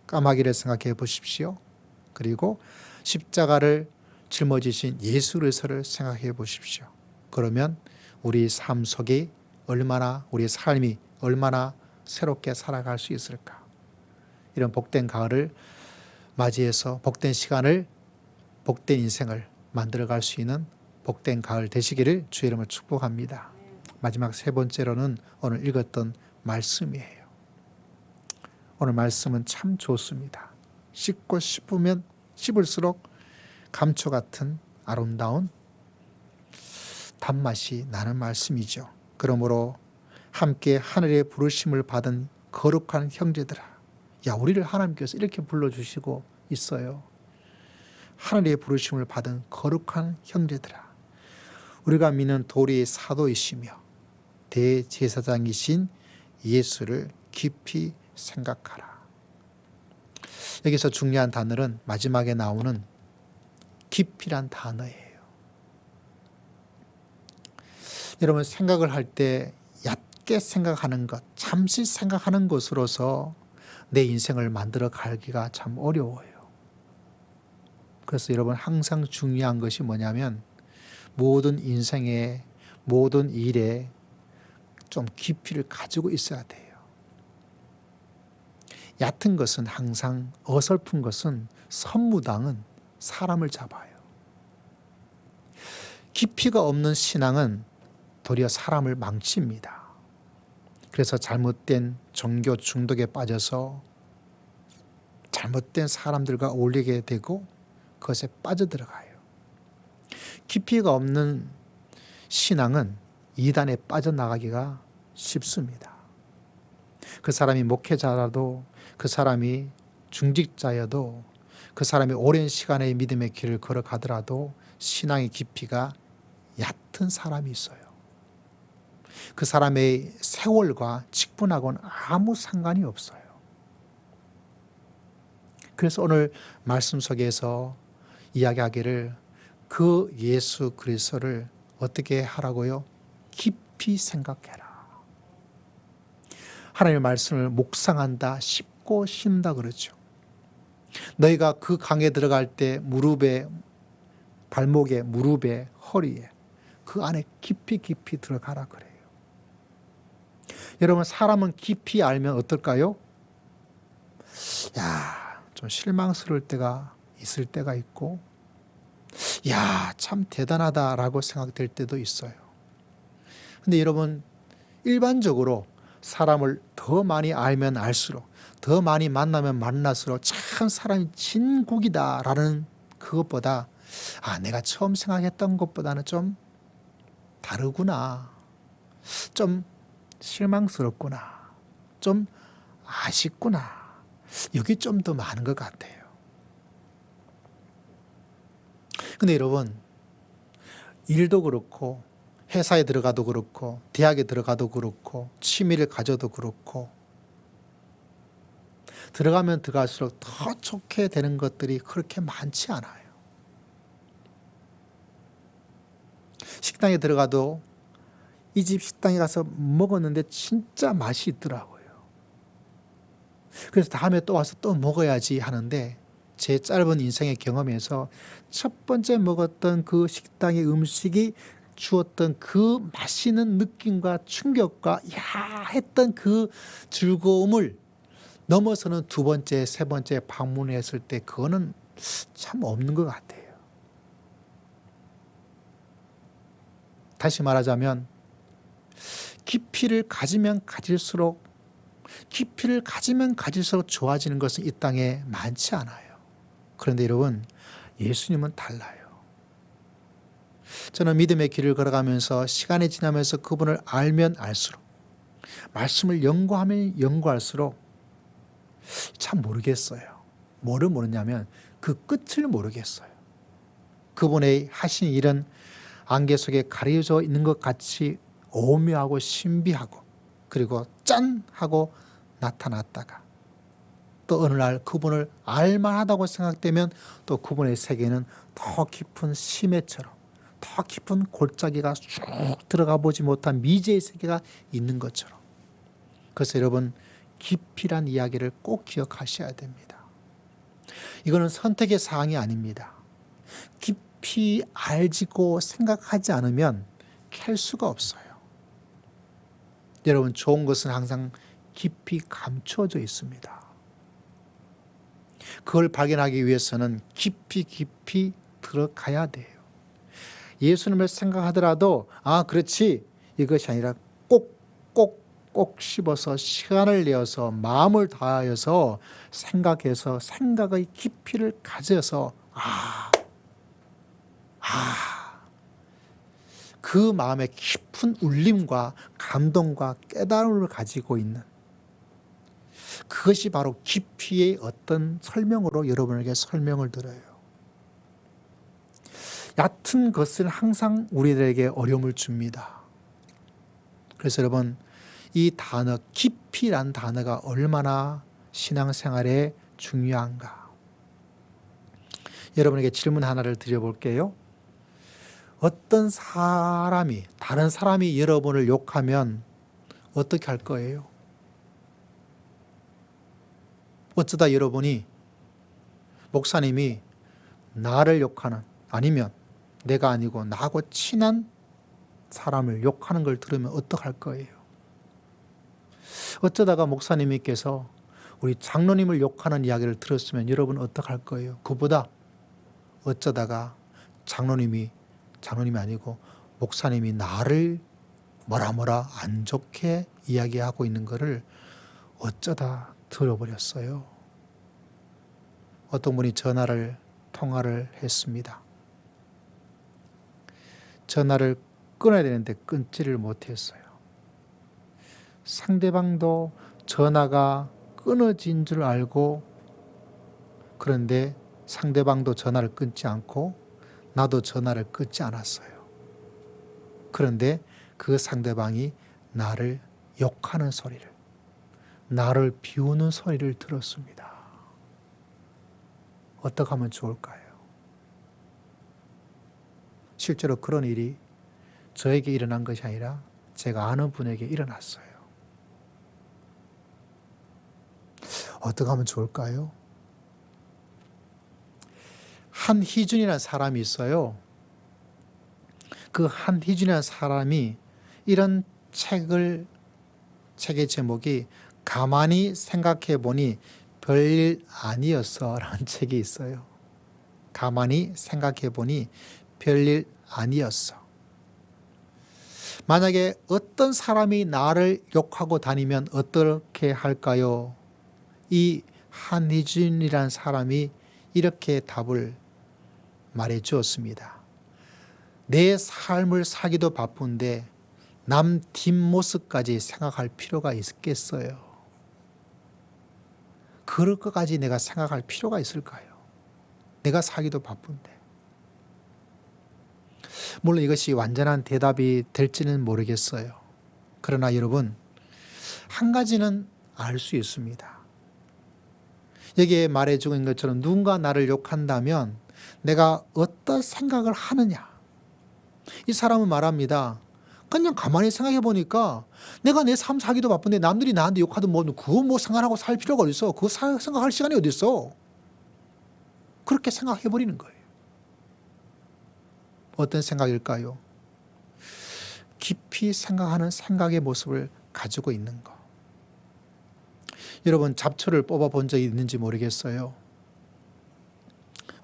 A: 까마귀를 생각해 보십시오. 그리고 십자가를 짊어지신 예수 그리스도를 생각해 보십시오. 그러면 우리 삶 속에 얼마나, 우리 삶이 얼마나 새롭게 살아갈 수 있을까? 이런 복된 가을을 맞이해서 복된 시간을, 복된 인생을 만들어갈 수 있는 복된 가을 되시기를 주의 이름으로 축복합니다. 마지막 세 번째로는 오늘 읽었던 말씀이에요. 오늘 말씀은 참 좋습니다. 씹고 씹으면 씹을수록 감초 같은 아름다운 단맛이 나는 말씀이죠. 그러므로 함께 하늘의 부르심을 받은 거룩한 형제들아. 야, 우리를 하나님께서 이렇게 불러주시고 있어요. 하늘의 부르심을 받은 거룩한 형제들아. 우리가 믿는 도리의 사도이시며 대제사장이신 예수를 깊이 생각하라. 여기서 중요한 단어는 마지막에 나오는 깊이란 단어예요. 여러분 생각을 할 때 얕게 생각하는 것, 잠시 생각하는 것으로서 내 인생을 만들어 가기가 참 어려워요. 그래서 여러분 항상 중요한 것이 뭐냐면 모든 인생의 모든 일에 좀 깊이를 가지고 있어야 돼요. 얕은 것은 항상 어설픈 것은 선무당은 사람을 잡아요. 깊이가 없는 신앙은 도리어 사람을 망칩니다. 그래서 잘못된 종교 중독에 빠져서 잘못된 사람들과 어울리게 되고 그것에 빠져들어가요. 깊이가 없는 신앙은 이단에 빠져나가기가 쉽습니다. 그 사람이 목회자라도 그 사람이 중직자여도 그 사람이 오랜 시간의 믿음의 길을 걸어가더라도 신앙의 깊이가 얕은 사람이 있어요. 그 사람의 세월과 직분하고는 아무 상관이 없어요. 그래서 오늘 말씀 속에서 이야기하기를 그 예수 그리스도를 어떻게 하라고요? 깊이 생각해라. 하나님의 말씀을 묵상한다, 씹고 쉰다 그러죠. 너희가 그 강에 들어갈 때 무릎에, 발목에, 무릎에, 허리에 그 안에 깊이 깊이 들어가라 그래요. 여러분 사람은 깊이 알면 어떨까요? 좀 실망스러울 때가 있을 때가 있고 참 대단하다라고 생각될 때도 있어요. 근데 여러분 일반적으로 사람을 더 많이 알면 알수록 더 많이 만나면 만날수록 참 사람이 진국이다라는 그것보다 내가 처음 생각했던 것보다는 좀 다르구나, 좀 실망스럽구나, 좀 아쉽구나, 여기 좀 더 많은 것 같아요. 근데 여러분 일도 그렇고 회사에 들어가도 그렇고 대학에 들어가도 그렇고 취미를 가져도 그렇고 들어가면 들어갈수록 더 좋게 되는 것들이 그렇게 많지 않아요. 식당에 들어가도 이 집 식당에 가서 먹었는데 진짜 맛이 있더라고요. 그래서 다음에 또 와서 또 먹어야지 하는데 제 짧은 인생의 경험에서 첫 번째 먹었던 그 식당의 음식이 주었던 그 맛있는 느낌과 충격과 했던 그 즐거움을 넘어서는 두 번째, 세 번째 방문했을 때 그거는 참 없는 것 같아요. 다시 말하자면 깊이를 가지면 가질수록 좋아지는 것은 이 땅에 많지 않아요. 그런데 여러분 예수님은 달라요. 저는 믿음의 길을 걸어가면서 시간이 지나면서 그분을 알면 알수록 말씀을 연구하면 연구할수록 참 모르겠어요. 뭐를 모르냐면 그 끝을 모르겠어요. 그분의 하신 일은 안개 속에 가려져 있는 것 같이 오묘하고 신비하고 그리고 짠 하고 나타났다가 또 어느 날 그분을 알만하다고 생각되면 또 그분의 세계는 더 깊은 심해처럼 더 깊은 골짜기가 쭉 들어가 보지 못한 미지의 세계가 있는 것처럼. 그래서 여러분 깊이란 이야기를 꼭 기억하셔야 됩니다. 이거는 선택의 사항이 아닙니다. 깊이 알지고 생각하지 않으면 캘 수가 없어요. 여러분 좋은 것은 항상 깊이 감추어져 있습니다. 그걸 발견하기 위해서는 깊이 들어가야 돼요. 예수님을 생각하더라도 그렇지 이것이 아니라 꼭 씹어서 시간을 내어서 마음을 다하여서 생각해서 생각의 깊이를 가져서 그 마음의 깊은 울림과 감동과 깨달음을 가지고 있는 그것이 바로 깊이의 어떤 설명으로 여러분에게 설명을 드려요. 얕은 것은 항상 우리들에게 어려움을 줍니다. 그래서 여러분 이 단어 깊이란 단어가 얼마나 신앙생활에 중요한가? 여러분에게 질문 하나를 드려볼게요. 어떤 사람이, 다른 사람이 여러분을 욕하면 어떻게 할 거예요? 어쩌다 여러분이 목사님이 나를 욕하는, 아니면 내가 아니고 나하고 친한 사람을 욕하는 걸 들으면 어떡할 거예요? 어쩌다가 목사님께서 우리 장로님을 욕하는 이야기를 들었으면 여러분은 어떡할 거예요? 그보다 어쩌다가 장로님이 아니고 목사님이 나를 뭐라 안 좋게 이야기하고 있는 것을 어쩌다 들어버렸어요. 어떤 분이 통화를 했습니다. 전화를 끊어야 되는데 끊지를 못했어요. 상대방도 전화가 끊어진 줄 알고, 그런데 상대방도 전화를 끊지 않고 나도 전화를 끊지 않았어요. 그런데 그 상대방이 나를 욕하는 소리를, 나를 비우는 소리를 들었습니다. 어떻게 하면 좋을까요? 실제로 그런 일이 저에게 일어난 것이 아니라 제가 아는 분에게 일어났어요. 어떻게 하면 좋을까요? 한희준이라는 사람이 있어요. 그 한희준이라는 사람이 이런 책의 제목이 가만히 생각해 보니 별일 아니었어 라는 책이 있어요. 가만히 생각해 보니 별일 아니었어. 만약에 어떤 사람이 나를 욕하고 다니면 어떻게 할까요? 이 한희준이라는 사람이 이렇게 답을 말해 주었습니다. 내 삶을 살기도 바쁜데 남 뒷모습까지 생각할 필요가 있겠어요? 그럴 것까지 내가 생각할 필요가 있을까요? 내가 살기도 바쁜데. 물론 이것이 완전한 대답이 될지는 모르겠어요. 그러나 여러분, 한 가지는 알 수 있습니다. 여기에 말해주고 있는 것처럼 누군가 나를 욕한다면 내가 어떤 생각을 하느냐. 이 사람은 말합니다. 그냥 가만히 생각해 보니까 내가 내 삶 살기도 바쁜데 남들이 나한테 욕하든 뭐 그거 뭐 생각하고 살 필요가 어딨어. 그거 생각할 시간이 어딨어. 그렇게 생각해 버리는 거예요. 어떤 생각일까요? 깊이 생각하는 생각의 모습을 가지고 있는 것. 여러분, 잡초를 뽑아본 적이 있는지 모르겠어요.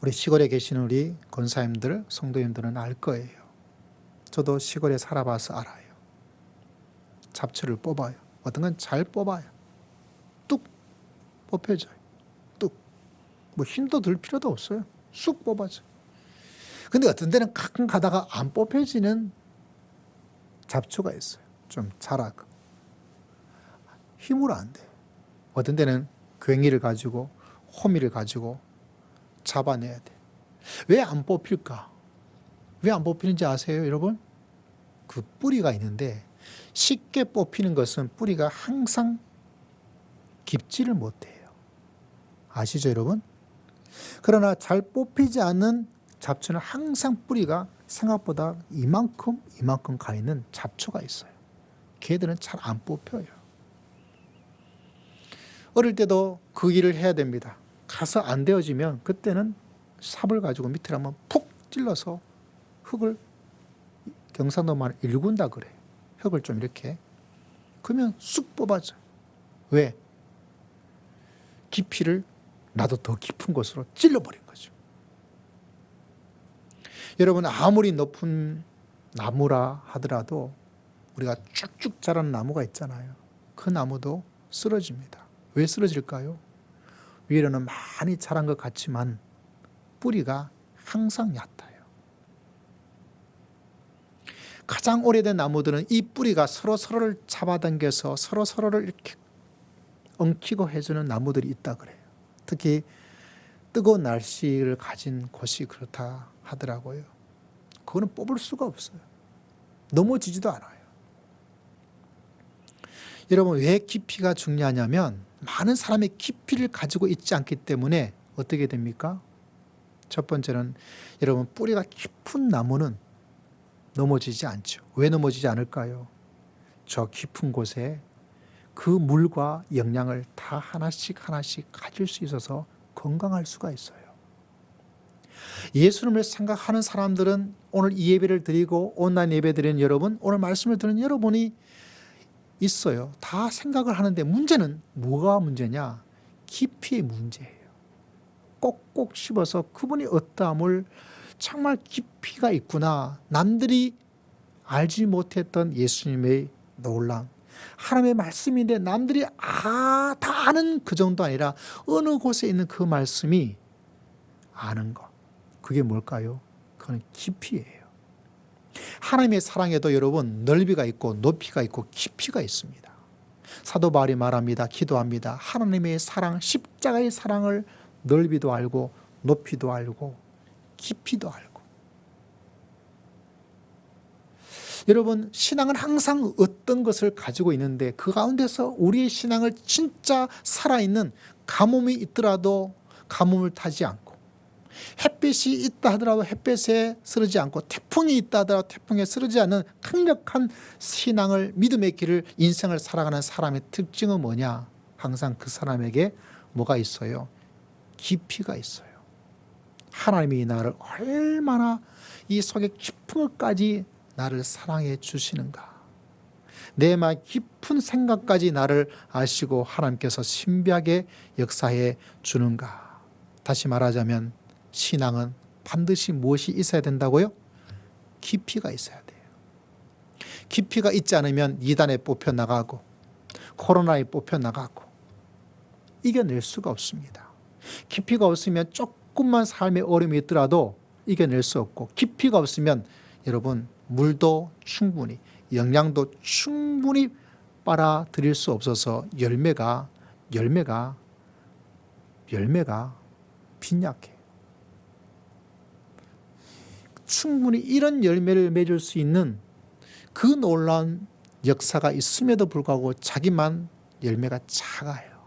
A: 우리 시골에 계시는 우리 권사님들, 성도님들은 알 거예요. 저도 시골에 살아봐서 알아요. 잡초를 뽑아요. 어떤 건 잘 뽑아요. 뚝 뽑혀져요. 뚝. 뭐 힘도 들 필요도 없어요. 쑥 뽑아져요. 근데 어떤 데는 가끔 가다가 안 뽑혀지는 잡초가 있어요. 좀 자라고. 힘으로 안 돼요. 어떤 데는 괭이를 가지고 호미를 가지고 잡아내야 돼. 왜 안 뽑힐까? 왜 안 뽑히는지 아세요, 여러분? 그 뿌리가 있는데 쉽게 뽑히는 것은 뿌리가 항상 깊지를 못해요. 아시죠, 여러분? 그러나 잘 뽑히지 않는 잡초는 항상 뿌리가 생각보다 이만큼 가 있는 잡초가 있어요. 걔들은 잘 안 뽑혀요. 어릴 때도 그 일을 해야 됩니다. 가서 안 되어지면 그때는 삽을 가지고 밑을 한번 푹 찔러서 흙을, 경상도 말 일군다 그래요. 흙을 좀 이렇게. 그러면 쑥 뽑아져요. 왜? 깊이를 나도 더 깊은 곳으로 찔러버린 거죠. 여러분, 아무리 높은 나무라 하더라도 우리가 쭉쭉 자라는 나무가 있잖아요. 그 나무도 쓰러집니다. 왜 쓰러질까요? 위로는 많이 자란 것 같지만 뿌리가 항상 얕아요. 가장 오래된 나무들은 이 뿌리가 서로를 잡아당겨서 서로를 이렇게 엉키고 해주는 나무들이 있다 그래요. 특히 뜨거운 날씨를 가진 곳이 그렇다 하더라고요. 그거는 뽑을 수가 없어요. 넘어지지도 않아요. 여러분, 왜 깊이가 중요하냐면 많은 사람의 깊이를 가지고 있지 않기 때문에 어떻게 됩니까? 첫 번째는 여러분, 뿌리가 깊은 나무는 넘어지지 않죠. 왜 넘어지지 않을까요? 저 깊은 곳에 그 물과 영양을 다 하나씩 하나씩 가질 수 있어서 건강할 수가 있어요. 예수님을 생각하는 사람들은 오늘 이 예배를 드리고 온라인 예배 드리는 여러분, 오늘 말씀을 듣는 여러분이 있어요. 다 생각을 하는데 문제는 뭐가 문제냐? 깊이의 문제예요. 꼭꼭 씹어서 그분이 어떠함을 정말 깊이가 있구나. 남들이 알지 못했던 예수님의 놀라운 하나님의 말씀인데 남들이 다 아는 그 정도 아니라 어느 곳에 있는 그 말씀이 아는 것. 그게 뭘까요? 그건 깊이예요. 하나님의 사랑에도 여러분 넓이가 있고 높이가 있고 깊이가 있습니다. 사도 바울이 말합니다. 기도합니다. 하나님의 사랑, 십자가의 사랑을 넓이도 알고 높이도 알고 깊이도 알고. 여러분, 신앙은 항상 어떤 것을 가지고 있는데 그 가운데서 우리의 신앙을 진짜 살아있는 가뭄이 있더라도 가뭄을 타지 않고, 햇빛이 있다 하더라도 햇빛에 쓰러지지 않고, 태풍이 있다 하더라도 태풍에 쓰러지지 않는 강력한 신앙을, 믿음의 길을, 인생을 살아가는 사람의 특징은 뭐냐? 항상 그 사람에게 뭐가 있어요? 깊이가 있어요. 하나님이 나를 얼마나 이 속에 깊은 것까지 나를 사랑해 주시는가. 내 마음 깊은 생각까지 나를 아시고 하나님께서 신비하게 역사해 주는가. 다시 말하자면 신앙은 반드시 무엇이 있어야 된다고요? 깊이가 있어야 돼요. 깊이가 있지 않으면 이단에 뽑혀나가고 코로나에 뽑혀나가고 이겨낼 수가 없습니다. 깊이가 없으면 조금만 삶의 어려움이 있더라도 이겨낼 수 없고, 깊이가 없으면 여러분 물도 충분히, 영양도 충분히 빨아들일 수 없어서 열매가 빈약해. 충분히 이런 열매를 맺을 수 있는 그 놀라운 역사가 있음에도 불구하고 자기만 열매가 작아요.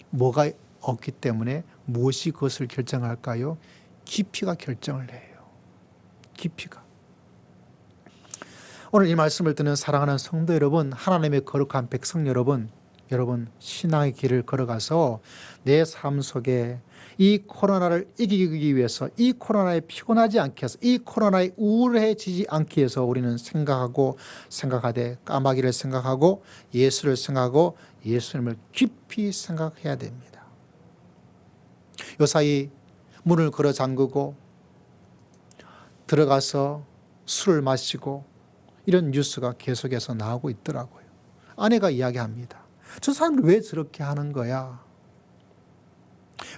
A: 뭐가 없기 때문에 무엇이 그것을 결정할까요? 깊이가 결정을 해요. 깊이가. 오늘 이 말씀을 듣는 사랑하는 성도 여러분, 하나님의 거룩한 백성 여러분, 신앙의 길을 걸어가서 내 삶 속에 이 코로나를 이기기 위해서, 이 코로나에 피곤하지 않게 해서, 이 코로나에 우울해지지 않게 해서 우리는 생각하되 까마귀를 생각하고 예수를 생각하고 예수님을 깊이 생각해야 됩니다. 요사이 문을 걸어 잠그고 들어가서 술을 마시고 이런 뉴스가 계속해서 나오고 있더라고요. 아내가 이야기합니다. 저 사람들 왜 저렇게 하는 거야?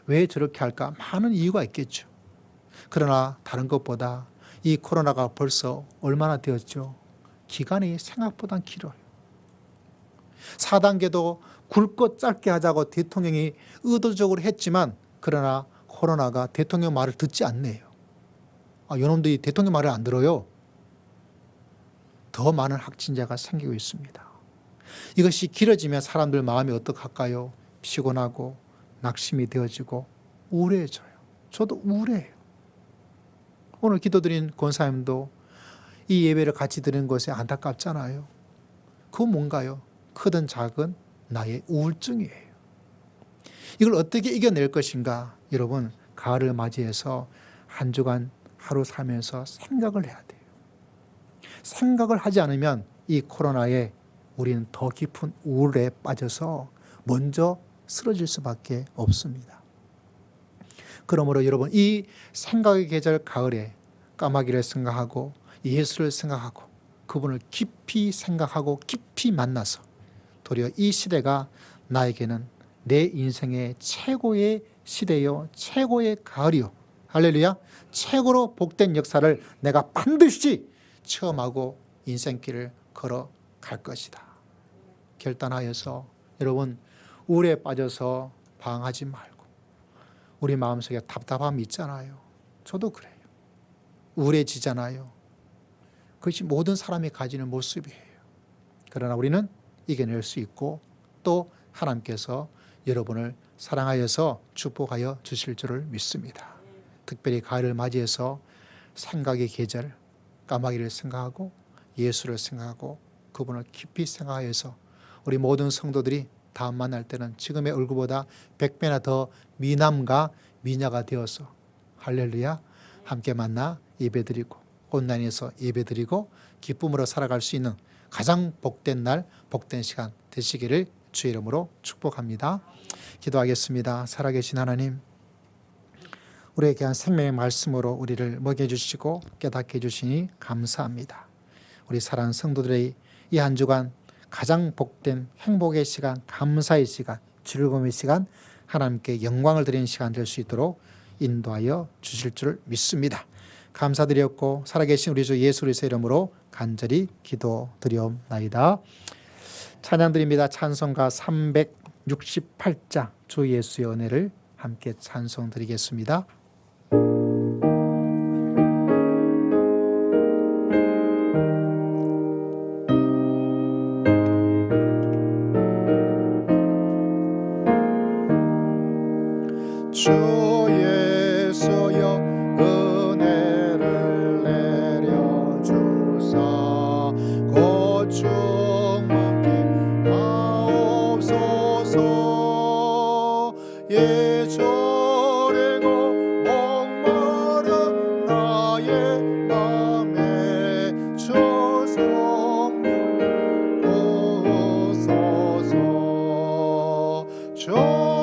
A: 왜 저렇게 할까? 많은 이유가 있겠죠. 그러나 다른 것보다 이 코로나가 벌써 얼마나 되었죠? 기간이 생각보다 길어요. 4단계도 굵고 짧게 하자고 대통령이 의도적으로 했지만, 그러나 코로나가 대통령 말을 듣지 않네요. 요놈들이 대통령 말을 안 들어요. 더 많은 확진자가 생기고 있습니다. 이것이 길어지면 사람들 마음이 어떡할까요? 피곤하고 낙심이 되어지고 우울해져요. 저도 우울해요. 오늘 기도드린 권사님도 이 예배를 같이 드리는 것에 안타깝잖아요. 그건 뭔가요? 크든 작은 나의 우울증이에요. 이걸 어떻게 이겨낼 것인가? 여러분, 가을을 맞이해서 한 주간 하루 살면서 생각을 해야 돼요. 생각을 하지 않으면 이 코로나에 우리는 더 깊은 우울에 빠져서 먼저 쓰러질 수밖에 없습니다. 그러므로 여러분, 이 생각의 계절 가을에 까마귀를 생각하고 예수를 생각하고 그분을 깊이 생각하고 깊이 만나서 도리어 이 시대가 나에게는 내 인생의 최고의 시대요, 최고의 가을이요, 할렐루야, 최고로 복된 역사를 내가 반드시 체험하고 인생길을 걸어갈 것이다. 결단하여서 여러분, 우울에 빠져서 방황하지 말고, 우리 마음속에 답답함이 있잖아요. 저도 그래요. 우울해지잖아요. 그것이 모든 사람이 가지는 모습이에요. 그러나 우리는 이겨낼 수 있고 또 하나님께서 여러분을 사랑하여서 축복하여 주실 줄을 믿습니다. 특별히 가을을 맞이해서 생각의 계절, 까마귀를 생각하고 예수를 생각하고 그분을 깊이 생각하여서 우리 모든 성도들이 다음 만날 때는 지금의 얼굴보다 100배나 더 미남과 미녀가 되어서 할렐루야 함께 만나 예배드리고 온라인에서 예배드리고 기쁨으로 살아갈 수 있는 가장 복된 날, 복된 시간 되시기를 주의 이름으로 축복합니다. 기도하겠습니다. 살아계신 하나님, 우리에게 한 생명의 말씀으로 우리를 먹여주시고 깨닫게 해주시니 감사합니다. 우리 사랑하는 성도들의 이 한 주간 가장 복된 행복의 시간, 감사의 시간, 즐거움의 시간, 하나님께 영광을 드리는 시간 될 수 있도록 인도하여 주실 줄 믿습니다. 감사드렸고 살아계신 우리 주 예수 그리스도의 이름으로 간절히 기도드리옵나이다. 찬양드립니다. 찬송가 368자 주 예수의 은혜를 함께 찬송드리겠습니다. 주 예수여 은혜를 내려주사 고충 많게 하옵소서. 예절이고 목마른 나의 맘에 주 성령 부으소서. 주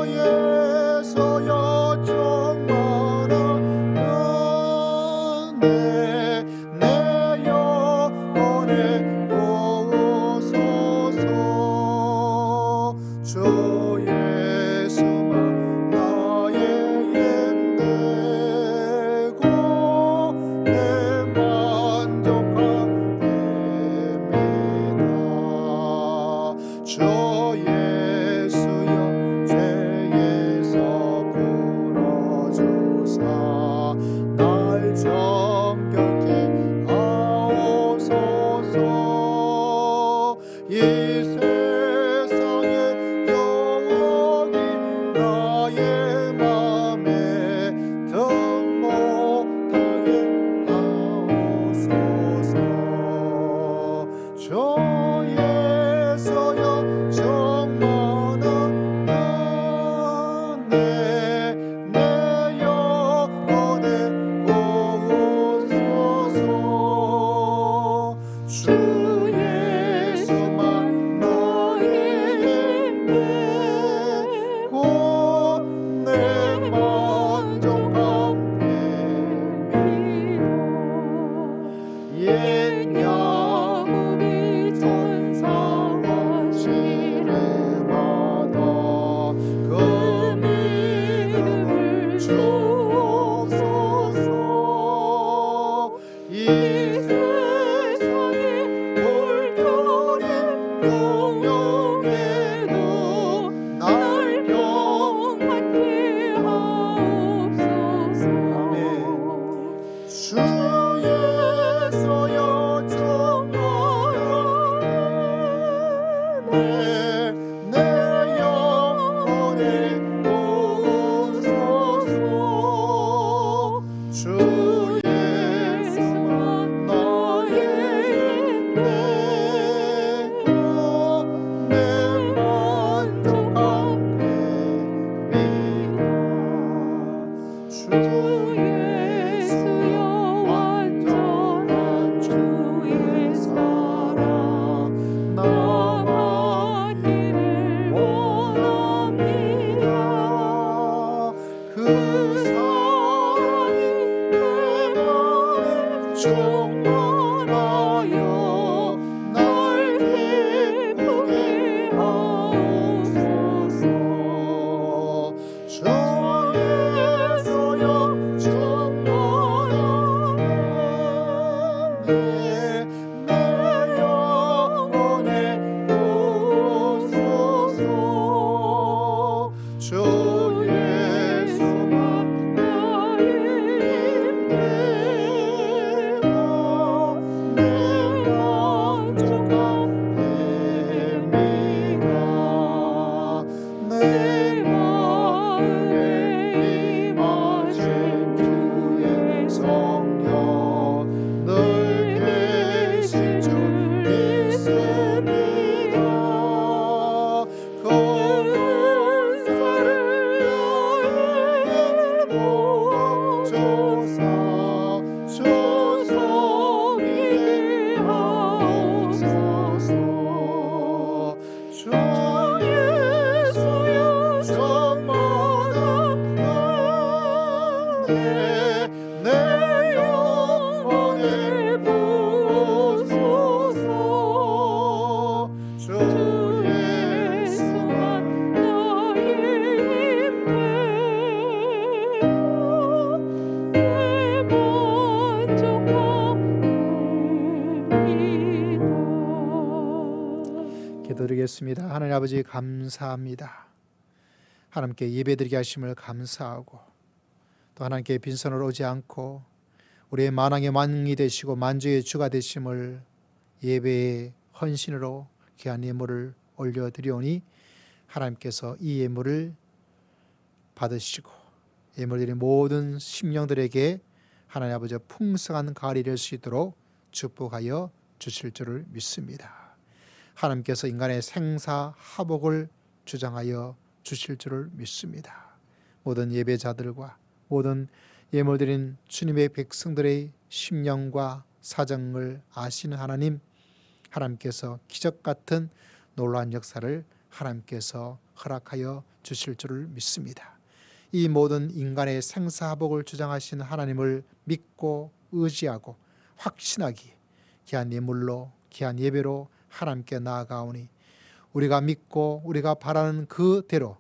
A: 예수여 충만한 은혜 내 영혼에 부으소서. 주 예수만 나의 힘되고 내 만족한 됨이다. 주 예수여 죄에서 풀어주사 날 정결케 하옵소서. 이 세상의 영광이 나의 맘에 더 못하게 하옵소서. 주 예수여 충만한 은혜 내 영혼에 부으소서. 주 예수만 나의 힘되고 내 만족한 됨이다. 옛 야곱이 천사와 씨름하다 그 믿음을 주옵소서. 이 세상의 물결에 영영에도 날 경험하게 하옵소서. 주 예수여 충만한 은혜 내 영혼에 부으소서. 주 예수만 나의 힘되고 내 만족한 됨이다. 주 예수여 완전한 주의 사랑 나가기를 원합니다. 그 사랑이 내 맘에 충만하여 날 기쁘게 하옵소서. 주 예수여 충만한 은혜 내 영혼에 부으소서. 주 예수만 나의 힘되고 내 만족한 됨이다. 기도드리겠습니다. 하나님 아버지 감사합니다. 하나님께 예배드리게 하심을 감사하고 또 하나님께 빈손으로 오지 않고 우리의 만왕의 만이 되시고 만주의 주가 되심을 예배의 헌신으로 귀한 예물을 올려드리오니 하나님께서 이 예물을 받으시고 예물드린 모든 심령들에게 하나님 아버지 풍성한 가을이 될 수 있도록 축복하여 주실 줄을 믿습니다. 하나님께서 인간의 생사화복을 주장하여 주실 줄을 믿습니다. 모든 예배자들과 모든 예물드린 주님의 백성들의 심령과 사정을 아시는 하나님께서 기적 같은 놀라운 역사를 하나님께서 허락하여 주실 줄을 믿습니다. 이 모든 인간의 생사화복을 주장하신 하나님을 믿고 의지하고 확신하기에 귀한 예물로 귀한 예배로 하나님께 나아가오니 우리가 믿고 우리가 바라는 그대로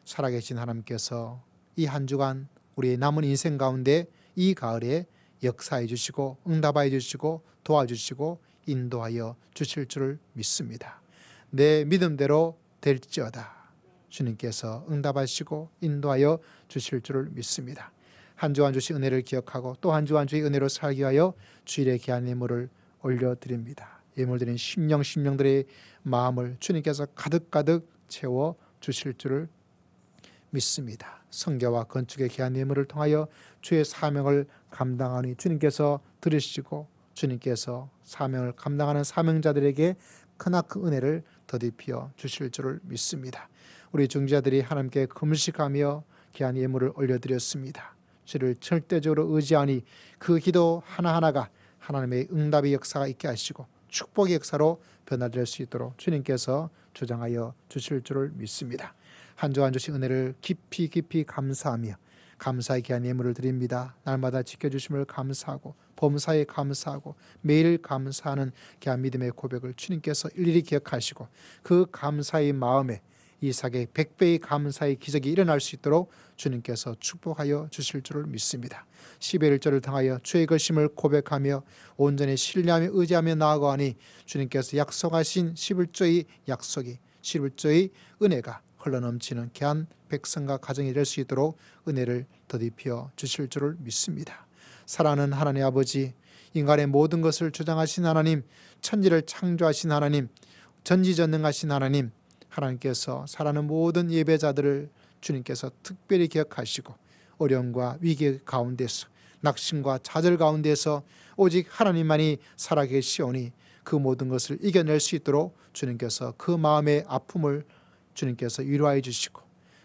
A: 살아계신 하나님께서 이 한 주간 우리의 남은 인생 가운데 이 가을에 역사해 주시고 응답하여 주시고 도와주시고 인도하여 주실 줄을 믿습니다. 내 믿음대로 될지어다. 주님께서 응답하시고 인도하여 주실 줄을 믿습니다. 한 주 한 주씩 은혜를 기억하고 또 한 주 한 주의 은혜로 살기 위하여 주일의 귀한 예물을 올려드립니다. 예물 드린 심령들의 마음을 주님께서 가득가득 채워 주실 줄을 믿습니다. 성교와 건축의 귀한 예물을 통하여 주의 사명을 감당하니 주님께서 들으시고 주님께서 사명을 감당하는 사명자들에게 크나큰 은혜를 더디피어 주실 줄을 믿습니다. 우리 중지자들이 하나님께 금식하며 귀한 예물을 올려드렸습니다. 주를 절대적으로 의지하니 그 기도 하나하나가 하나님의 응답의 역사가 있게 하시고 축복의 역사로 변화될 수 있도록 주님께서 주장하여 주실 줄을 믿습니다. 한 주 한 주씩 은혜를 깊이 감사하며 감사의 귀한 예물을 드립니다. 날마다 지켜주심을 감사하고 범사에 감사하고 매일 감사하는 귀한 믿음의 고백을 주님께서 일일이 기억하시고 그 감사의 마음에 이삭의 100배의 감사의 기적이 일어날 수 있도록 주님께서 축복하여 주실 줄을 믿습니다. 11절을 통하여 주의 것임을 고백하며 온전히 신뢰하며 의지하며 나아가니 주님께서 약속하신 11조의 약속이 11조의 은혜가 흘러넘치는 귀한 백성과 가정이 될 수 있도록 은혜를 더디피어 주실 줄을 믿습니다. 사랑하는 하나님 아버지, 인간의 모든 것을 주장하신 하나님, 천지를 창조하신 하나님, 전지전능하신 하나님, 하나님께서 사랑하는 모든 예배자들을 주님께서 특별히 기억하시고 어려움과 위기 가운데서 낙심과 좌절 가운데서 오직 하나님만이 살아계시오니 그 모든 것을 이겨낼 수 있도록 주님께서 그 마음의 아픔을 주님께서 위로해 주시고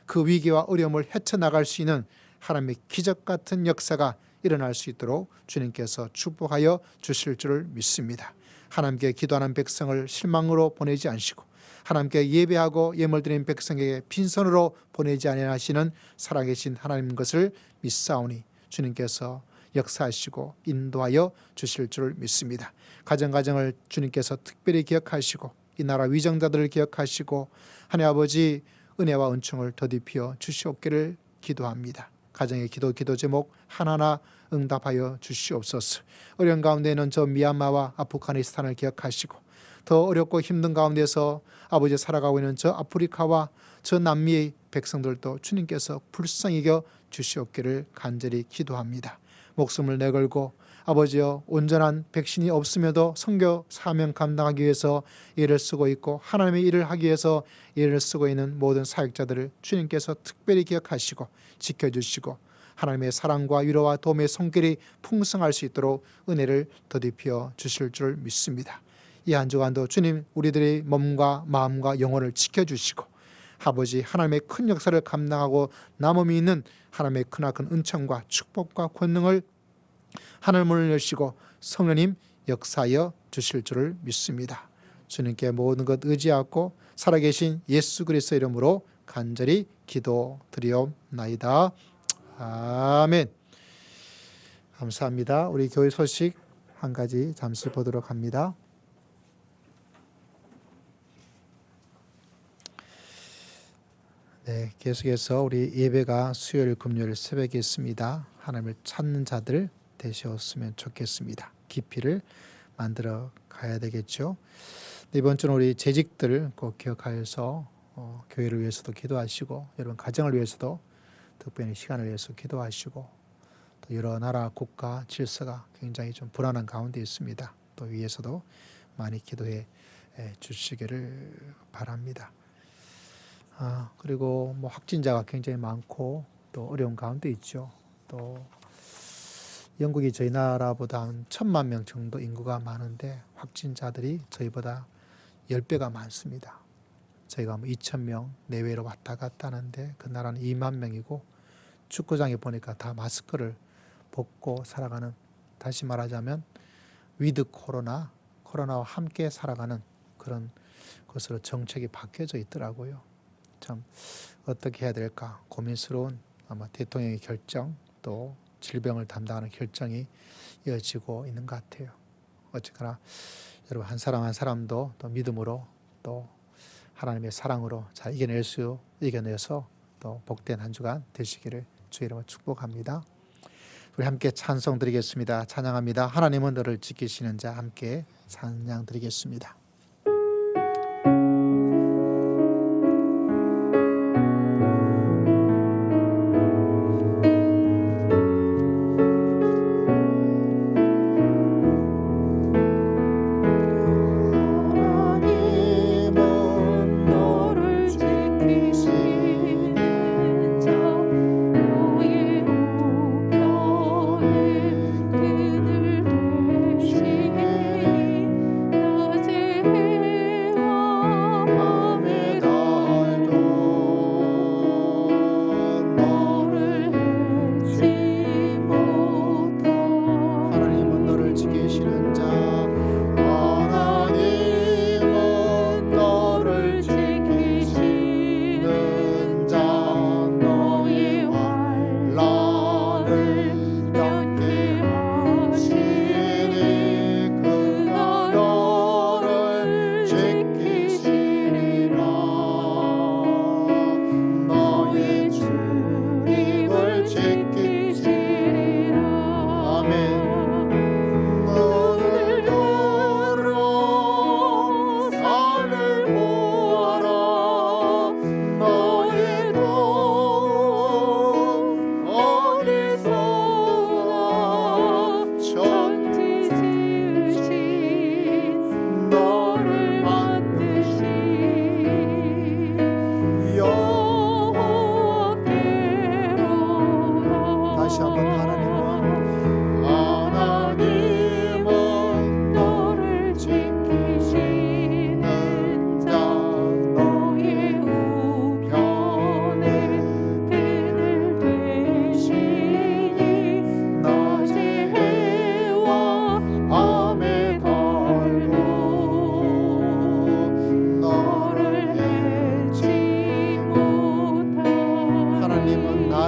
A: 그 위기와 어려움을 헤쳐나갈 수 있는 하나님의 기적 같은 역사가 일어날 수 있도록 주님께서 축복하여 주실 줄을 믿습니다. 하나님께 기도하는 백성을 실망으로 보내지 않으시고 하나님께 예배하고 예물드린 백성에게 빈손으로 보내지 아니하시는 살아계신 하나님 것을 믿사오니 주님께서 역사하시고 인도하여 주실 줄을 믿습니다. 가정을 주님께서 특별히 기억하시고 이 나라 위정자들을 기억하시고 하나님 아버지 은혜와 은총을 더디피어 주시옵기를 기도합니다. 가정의 기도 제목 하나하나 응답하여 주시옵소서. 어려운 가운데는 저 미얀마와 아프가니스탄을 기억하시고 더 어렵고 힘든 가운데서 아버지 살아가고 있는 저 아프리카와 저 남미의 백성들도 주님께서 불쌍히 여겨 주시옵기를 간절히 기도합니다. 목숨을 내걸고 아버지여 온전한 백신이 없음에도 선교 사명 감당하기 위해서 일을 쓰고 있고 하나님의 일을 하기 위해서 일을 쓰고 있는 모든 사역자들을 주님께서 특별히 기억하시고 지켜주시고 하나님의 사랑과 위로와 도움의 손길이 풍성할 수 있도록 은혜를 더디피어 주실 줄 믿습니다. 이 한 주간도 주님 우리들의 몸과 마음과 영혼을 지켜주시고 아버지 하나님의 큰 역사를 감당하고 남음이 있는 하나님의 크나큰 은총과 축복과 권능을 하늘문을 여시고 성령님 역사하여 주실 줄을 믿습니다. 주님께 모든 것 의지하고 살아계신 예수 그리스도 이름으로 간절히 기도드리옵나이다. 아멘. 감사합니다. 우리 교회 소식 한 가지 잠시 보도록 합니다. 네, 계속해서 우리 예배가 수요일 금요일 새벽에 있습니다. 하나님을 찾는 자들 되셨으면 좋겠습니다. 깊이를 만들어 가야 되겠죠. 이번 주는 우리 재직들 꼭 기억하여서 교회를 위해서도 기도하시고 여러분 가정을 위해서도 특별히 시간을 위해서 기도하시고 또 여러 나라 국가 질서가 굉장히 좀 불안한 가운데 있습니다. 또 위에서도 많이 기도해 주시기를 바랍니다. 그리고 뭐 확진자가 굉장히 많고 또 어려운 가운데 있죠. 또 영국이 저희 나라보다 한 1,000만 명 정도 인구가 많은데 확진자들이 저희보다 10배가 많습니다. 저희가 뭐 2,000명 내외로 왔다 갔다 하는데 그 나라는 2만 명이고 축구장에 보니까 다 마스크를 벗고 살아가는, 다시 말하자면 위드 코로나와 함께 살아가는 그런 것으로 정책이 바뀌어져 있더라고요. 참 어떻게 해야 될까 고민스러운 아마 대통령의 결정 또 질병을 담당하는 결정이 이어지고 있는 것 같아요. 어쨌거나 여러분 한 사람 한 사람도 또 믿음으로 또 하나님의 사랑으로 잘 이겨내서 또 복된 한 주간 되시기를 주의 이름으로 축복합니다. 우리 함께 찬송 드리겠습니다. 찬양합니다. 하나님은 너를 지키시는 자, 함께 찬양 드리겠습니다.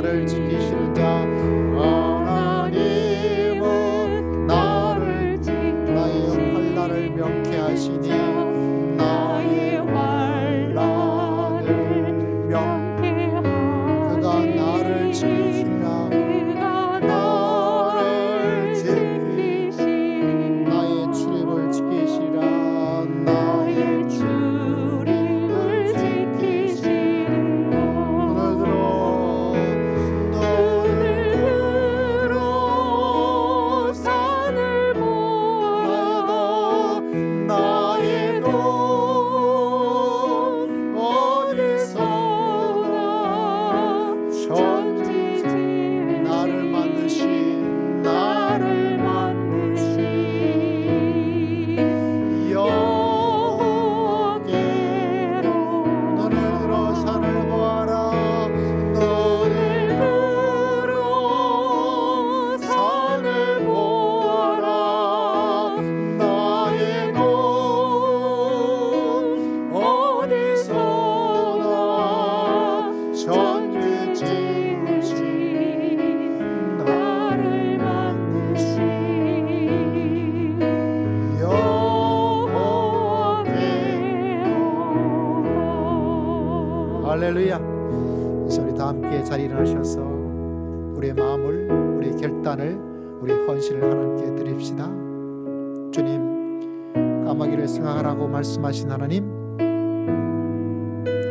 A: 나를 지키시는 자, 하나님은 나를 지키시는 나의 환난을 명쾌하시니 나의 환난을 명쾌하시니 그가 나를 지키시리라. 나를 지키시니 나의 출입을 지키시리라. 나의 출입을 지키시리라. 할렐루야. 이제 우리 다 함께 자리에 일어나셔서 우리의 마음을, 우리의 결단을, 우리의 헌신을 하나님께 드립시다. 주님, 까마귀를 생각하라고 말씀하신 하나님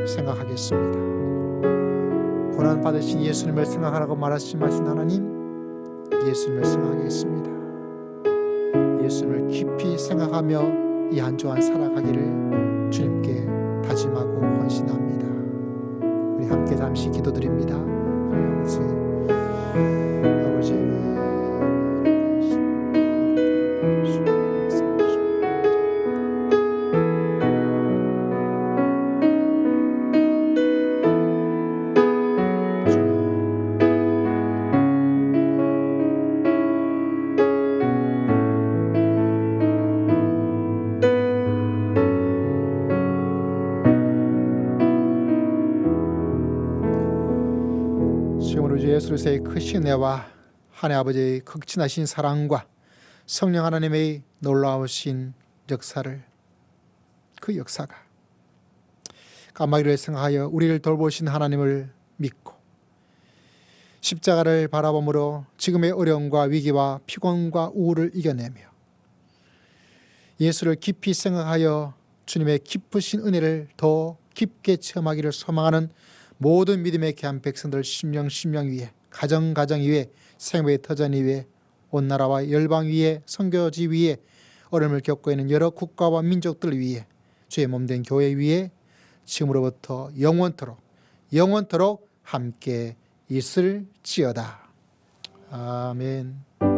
A: 생각하겠습니다. 고난받으신 예수님을 생각하라고 말씀하신 하나님 예수님을 생각하겠습니다. 예수님을 깊이 생각하며 이 한 주 한 살아가기를 주님께 다짐하고 헌신합니다. 우리 함께 잠시 기도드립니다. 아버지 예수 그리스도의 크신 은혜와 하나님 아버지의 극진하신 사랑과 성령 하나님의 놀라우신 역사를 그 역사가 까마귀를 생각하여 우리를 돌보신 하나님을 믿고 십자가를 바라봄으로 지금의 어려움과 위기와 피곤과 우울을 이겨내며 예수를 깊이 생각하여 주님의 깊으신 은혜를 더 깊게 체험하기를 소망하는 모든 믿음의 귀한 백성들 심령 위에 가정 위에 생명의 터전 위에 온 나라와 열방 위에 선교지 위에 어려움을 겪고 있는 여러 국가와 민족들 위에 주의 몸된 교회 위에 지금으로부터 영원토록 함께 있을지어다. 아멘.